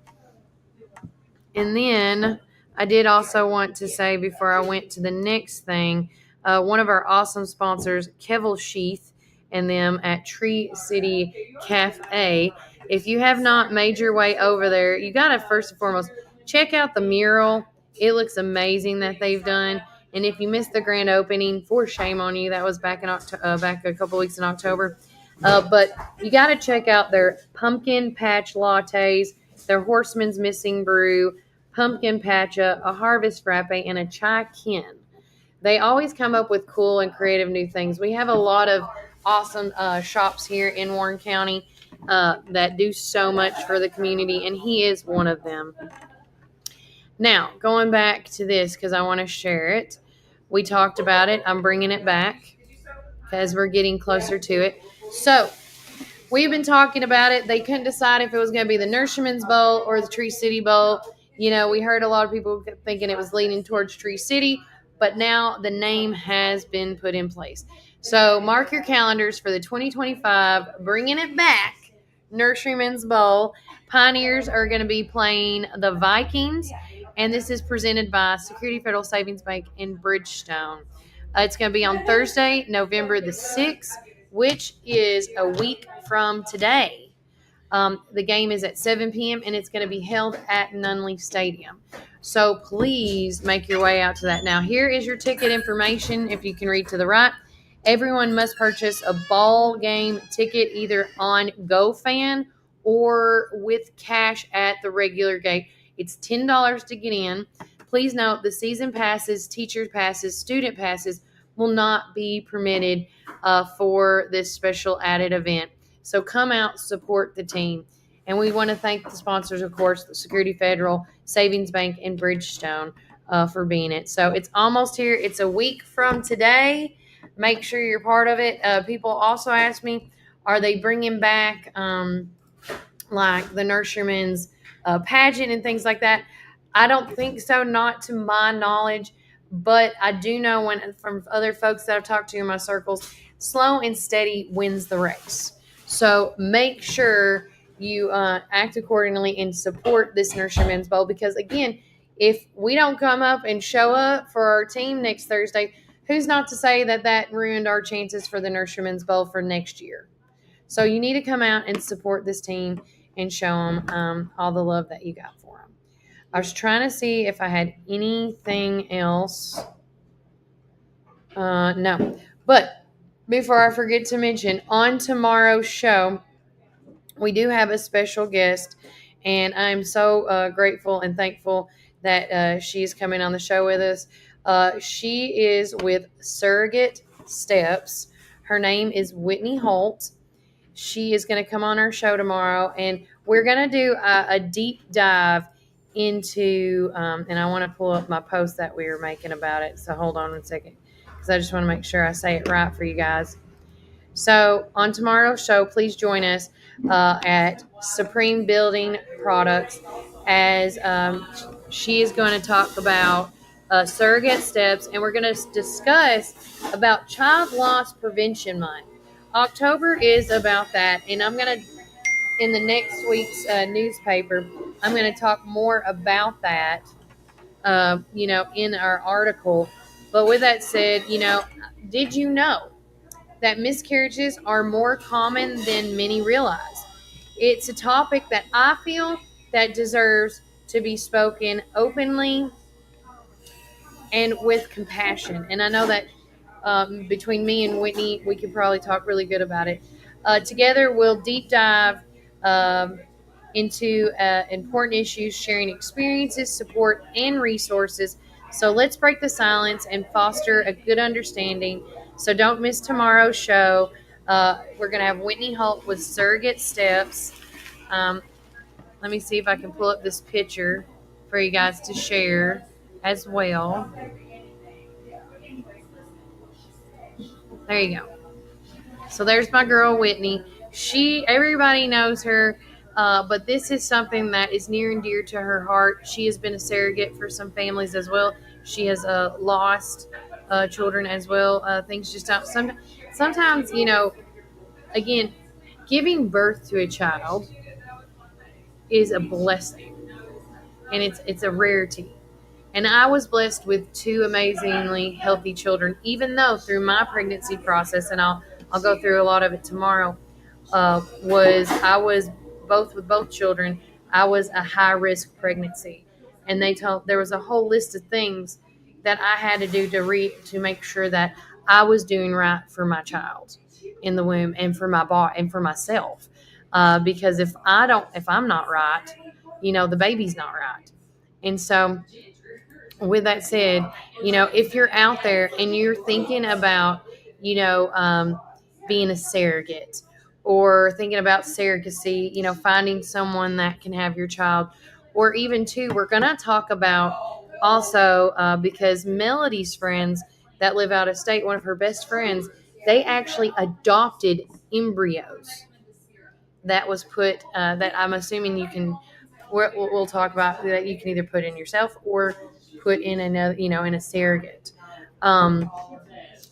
And then I did also want to say, before I went to the next thing, one of our awesome sponsors, Kevel Sheath, and them at Tree City Cafe. If you have not made your way over there, you got to first and foremost check out the mural. It looks amazing that they've done. And if you missed the grand opening, for shame on you. That was back back a couple weeks in October. But you got to check out their pumpkin patch lattes, their Horseman's Missing Brew, pumpkin patcha, a harvest frappe, and a chai kin. They always come up with cool and creative new things. We have a lot of awesome shops here in Warren County that do so much for the community, and he is one of them. Now, going back to this because I want to share it. We talked about it. I'm bringing it back because we're getting closer to it. So, we've been talking about it. They couldn't decide if it was going to be the Nurseryman's Bowl or the Tree City Bowl. You know, we heard a lot of people thinking it was leaning towards Tree City, but now the name has been put in place. So mark your calendars for the 2025, bringing it back, Nurseryman's Bowl. Pioneers are going to be playing the Vikings, and this is presented by Security Federal Savings Bank in Bridgestone. It's going to be on Thursday, November the 6th, which is a week from today. The game is at 7 p.m. and it's going to be held at Nunley Stadium. So please make your way out to that. Now, here is your ticket information if you can read to the right. Everyone must purchase a ball game ticket either on GoFan or with cash at the regular gate. It's $10 to get in. Please note the season passes, teacher passes, student passes will not be permitted for this special added event. So come out, support the team. And we want to thank the sponsors, of course, the Security Federal, Savings Bank, and Bridgestone for being it. So it's almost here. It's a week from today. Make sure you're part of it. People also ask me, are they bringing back like the Nurseryman's pageant and things like that? I don't think so, not to my knowledge. But I do know from other folks that I've talked to in my circles, slow and steady wins the race. So make sure you act accordingly and support this Nurseryman's Bowl because, again, if we don't come up and show up for our team next Thursday, who's not to say that ruined our chances for the Nurseryman's Bowl for next year? So you need to come out and support this team and show them all the love that you got for them. I was trying to see if I had anything else. No. But before I forget to mention, on tomorrow's show, we do have a special guest, and I'm so grateful and thankful that she is coming on the show with us. She is with Surrogate Steps. Her name is Whitney Holt. She is going to come on our show tomorrow, and we're going to do a deep dive into, and I want to pull up my post that we were making about it. So hold on 1 second, because I just want to make sure I say it right for you guys. So on tomorrow's show, please join us at Supreme Building Products as she is going to talk about surrogate steps, and we're going to discuss about Child Loss Prevention Month. October is about that, and I'm going to, in the next week's newspaper, I'm going to talk more about that, in our article. But with that said, did you know that miscarriages are more common than many realize? It's a topic that I feel that deserves to be spoken openly and with compassion. And I know that between me and Whitney, we could probably talk really good about it. Together, we'll deep dive into important issues, sharing experiences, support, and resources. So let's break the silence and foster a good understanding. So don't miss tomorrow's show. We're going to have Whitney Holt with Surrogate Steps. Let me see if I can pull up this picture for you guys to share as well. There you go. So there's my girl Whitney. Everybody knows her, but this is something that is near and dear to her heart. She has been a surrogate for some families as well. She has lost children as well. Things just don't. Sometimes, again, giving birth to a child is a blessing, and it's a rarity. And I was blessed with two amazingly healthy children, even though through my pregnancy process, and I'll go through a lot of it tomorrow, I was with both children, I was a high risk pregnancy. And there was a whole list of things that I had to do to make sure that I was doing right for my child in the womb and for my body and for myself. Because if I'm not right, the baby's not right. And so, with that said, if you're out there and you're thinking about, being a surrogate or thinking about surrogacy, finding someone that can have your child, or even too, we're going to talk about also, because Melody's friends that live out of state, one of her best friends, they actually adopted embryos that was put, that I'm assuming we'll talk about, that you can either put in yourself or put in another, in a surrogate.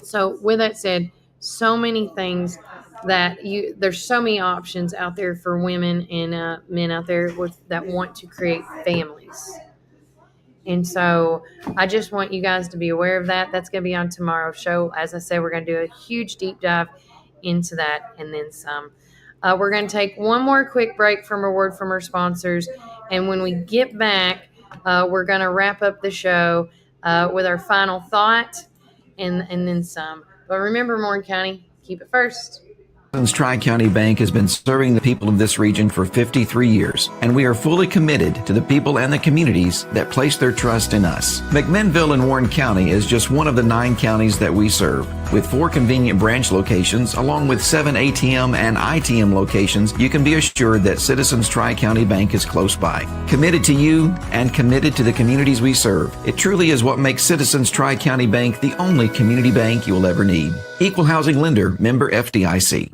So with that said, so many things there's so many options out there for women and men out there that want to create families. And so I just want you guys to be aware of that. That's going to be on tomorrow's show. As I said, we're going to do a huge deep dive into that and then some. We're going to take one more quick break from a word from our sponsors. And when we get back, we're going to wrap up the show with our final thought and then some. But remember, Morgan County, keep it first. Tri-County Bank has been serving the people of this region for 53 years, and we are fully committed to the people and the communities that place their trust in us. McMinnville in Warren County is just one of the 9 counties that we serve. With 4 convenient branch locations, along with 7 ATM and ITM locations, you can be assured that Citizens Tri-County Bank is close by. Committed to you and committed to the communities we serve. It truly is what makes Citizens Tri-County Bank the only community bank you will ever need. Equal housing lender, member FDIC.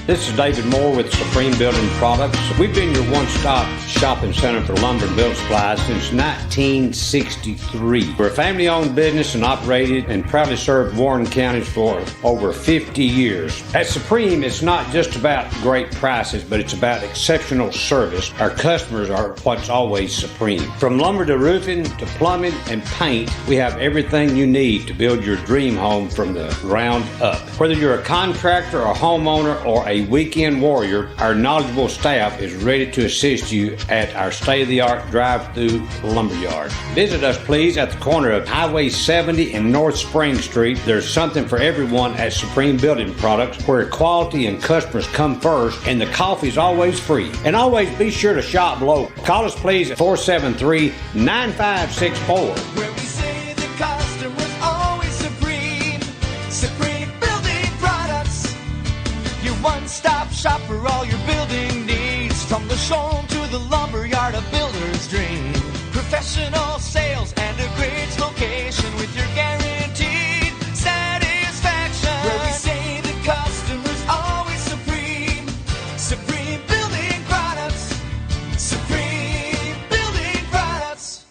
This is David Moore with Supreme Building Products. We've been your one-stop shopping center for lumber and building supplies since 1963. We're a family-owned business and operated and proudly served Warren County for over 50 years. At Supreme, it's not just about great prices, but it's about exceptional service. Our customers are what's always supreme. From lumber to roofing to plumbing and paint, we have everything you need to build your dream home from the ground up. Whether you're a contractor, a homeowner, or a weekend warrior, our knowledgeable staff is ready to assist you at our state-of-the-art drive-through lumberyard. Visit us, please, at the corner of Highway 70 and North Spring Street. There's something for everyone at Supreme Building Products, where quality and customers come first, and the coffee is always free. And always be sure to shop local. Call us, please, at 473-9564. Where we say the customer's always supreme. Supreme Building Products. Your one-stop shop for all your building needs. From the showroom to the lumberyard, a builder's dream. Professional sales and a great location with your guaranteed satisfaction. Where we say the customer's always supreme. Supreme Building Products. Supreme Building Products.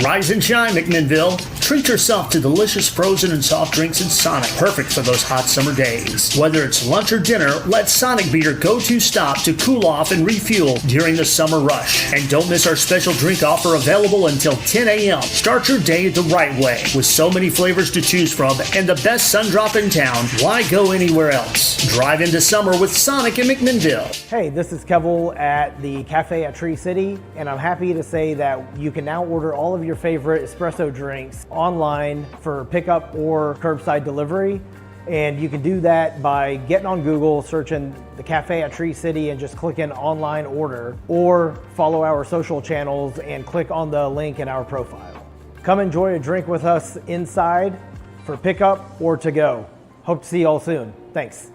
Rise and shine, McMinnville. Treat yourself to delicious frozen and soft drinks in Sonic, perfect for those hot summer days. Whether it's lunch or dinner, let Sonic be your go-to stop to cool off and refuel during the summer rush. And don't miss our special drink offer available until 10 a.m. Start your day the right way. With so many flavors to choose from and the best sun drop in town, why go anywhere else? Drive into summer with Sonic in McMinnville. Hey, this is Kevel at the Cafe at Tree City, and I'm happy to say that you can now order all of your favorite espresso drinks online for pickup or curbside delivery. And you can do that by getting on Google, searching the cafe at Tree City and just clicking online order, or follow our social channels and click on the link in our profile. Come enjoy a drink with us inside for pickup or to go. Hope to see you all soon. Thanks.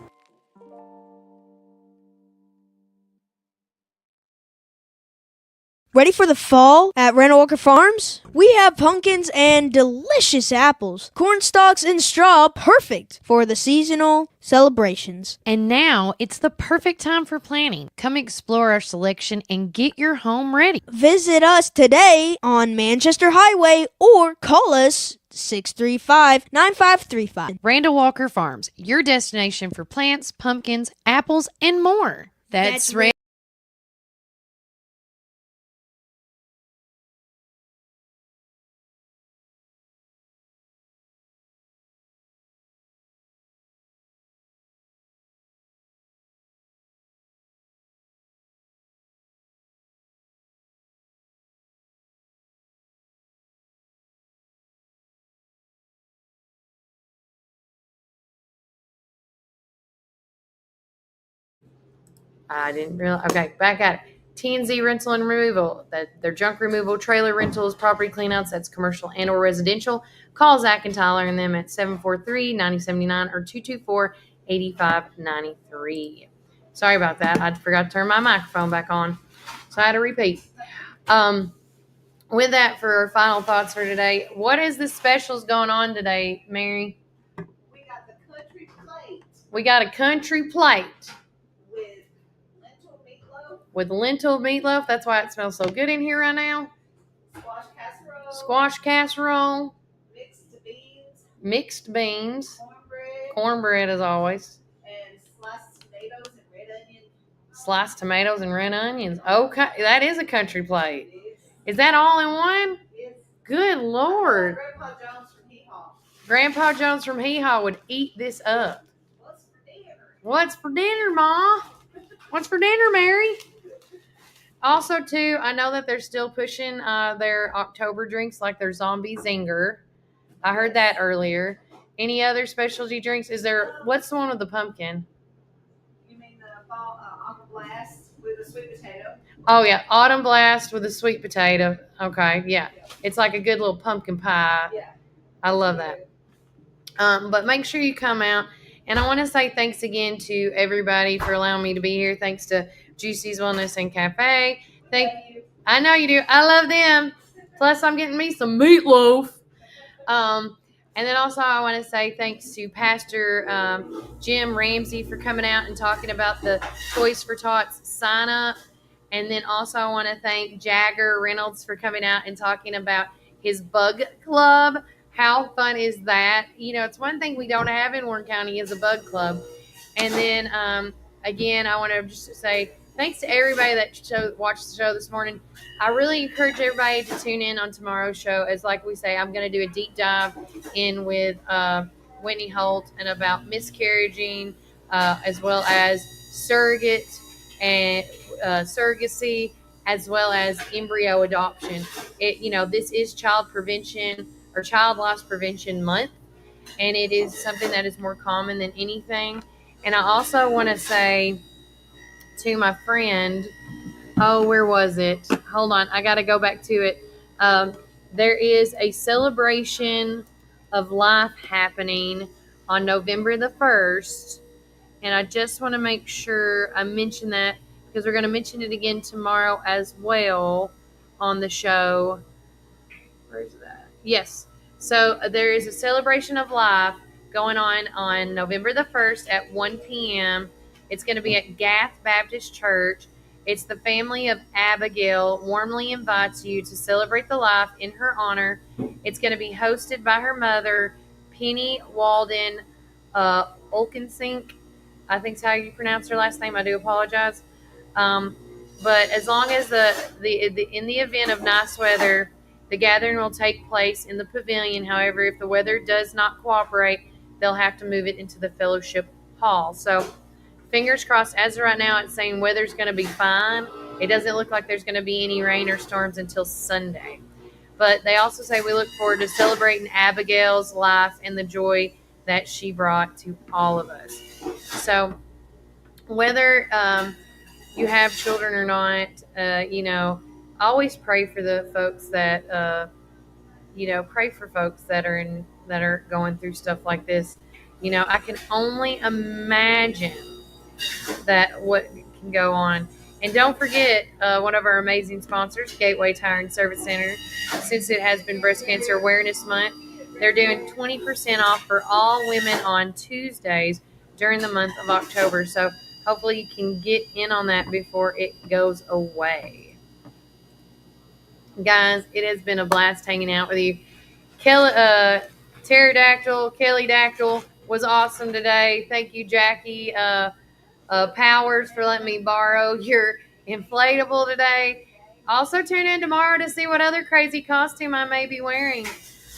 Ready for the fall at Randall Walker Farms? We have pumpkins and delicious apples, corn stalks and straw, perfect for the seasonal celebrations. And now it's the perfect time for planting. Come explore our selection and get your home ready. Visit us today on Manchester Highway or call us 635-9535. Randall Walker Farms, your destination for plants, pumpkins, apples, and more. That's Randall. I didn't realize. Okay, back at it. T&Z Rental and Removal. Their junk removal, trailer rentals, property cleanouts. That's commercial and or residential. Call Zach and Tyler and them at 743-9079 or 224-8593. Sorry about that. I forgot to turn my microphone back on, so I had to repeat. With that, for our final thoughts for today, what is the specials going on today, Mary? We got the country plate. We got a country plate. With lentil meatloaf. That's why it smells so good in here right now. Squash casserole. Mixed beans. Cornbread as always. And sliced tomatoes and red onions. Sliced tomatoes and red onions. Okay, that is a country plate. Is that all in one? Yes. Good Lord. Grandpa Jones from Hee Haw. Grandpa Jones from Hee Haw would eat this up. What's for dinner? What's for dinner, Ma? What's for dinner, Mary? Also, too, I know that they're still pushing their October drinks like their Zombie Zinger. I heard that earlier. Any other specialty drinks? What's the one with the pumpkin? You mean the fall Autumn Blast with the sweet potato? Oh, yeah. Autumn Blast with a sweet potato. Okay, yeah. It's like a good little pumpkin pie. Yeah. I love that. But make sure you come out. And I want to say thanks again to everybody for allowing me to be here. Thanks to Juicy's Wellness and Cafe. I know you do. I love them. Plus, I'm getting me some meatloaf. And then also I want to say thanks to Pastor Jim Ramsey for coming out and talking about the Toys for Tots sign up. And then also I want to thank Jagger Reynolds for coming out and talking about his bug club. How fun is that? You know, it's one thing we don't have in Warren County is a bug club. And then, again, I want to just say thanks to everybody that watched the show this morning. I really encourage everybody to tune in on tomorrow's show. As like we say, I'm going to do a deep dive in with Whitney Holt and about miscarriaging, as well as surrogate and surrogacy, as well as embryo adoption. This is child prevention or child loss prevention month, and it is something that is more common than anything. And I also want to say to my friend, where was it? Hold on, I got to go back to it. There is a celebration of life happening on November the 1st, and I just want to make sure I mention that because we're going to mention it again tomorrow as well on the show. Where is that? Yes. So there is a celebration of life going on November the 1st at 1 p.m. It's going to be at Gath Baptist Church. It's the family of Abigail warmly invites you to celebrate the life in her honor. It's going to be hosted by her mother, Penny Walden Olkensink. I think is how you pronounce her last name. I do apologize. But as long as in the event of nice weather, the gathering will take place in the pavilion. However, if the weather does not cooperate, they'll have to move it into the fellowship hall. So fingers crossed. As of right now, it's saying weather's going to be fine. It doesn't look like there's going to be any rain or storms until Sunday. But they also say we look forward to celebrating Abigail's life and the joy that she brought to all of us. So whether you have children or not, always pray for the folks that pray for folks that are going through stuff like this. I can only imagine that what can go on. And don't forget one of our amazing sponsors, Gateway Tire and Service Center. Since it has been Breast Cancer Awareness Month, they're doing 20% off for all women on Tuesdays during the month of October. So hopefully you can get in on that before it goes away. Guys, it has been a blast hanging out with you. Pterodactyl, Kelly Dactyl was awesome today. Thank you, Jackie Powers, for letting me borrow your inflatable today. Also, tune in tomorrow to see what other crazy costume I may be wearing.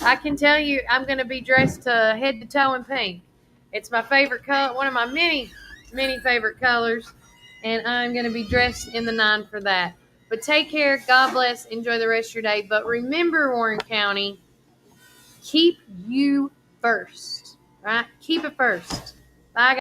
I can tell you I'm going to be dressed head to toe in pink. It's my favorite color, one of my many, many favorite colors, and I'm going to be dressed in the 9 for that. But take care. God bless. Enjoy the rest of your day. But remember, Warren County, keep you first, right? Keep it first. Bye, guys.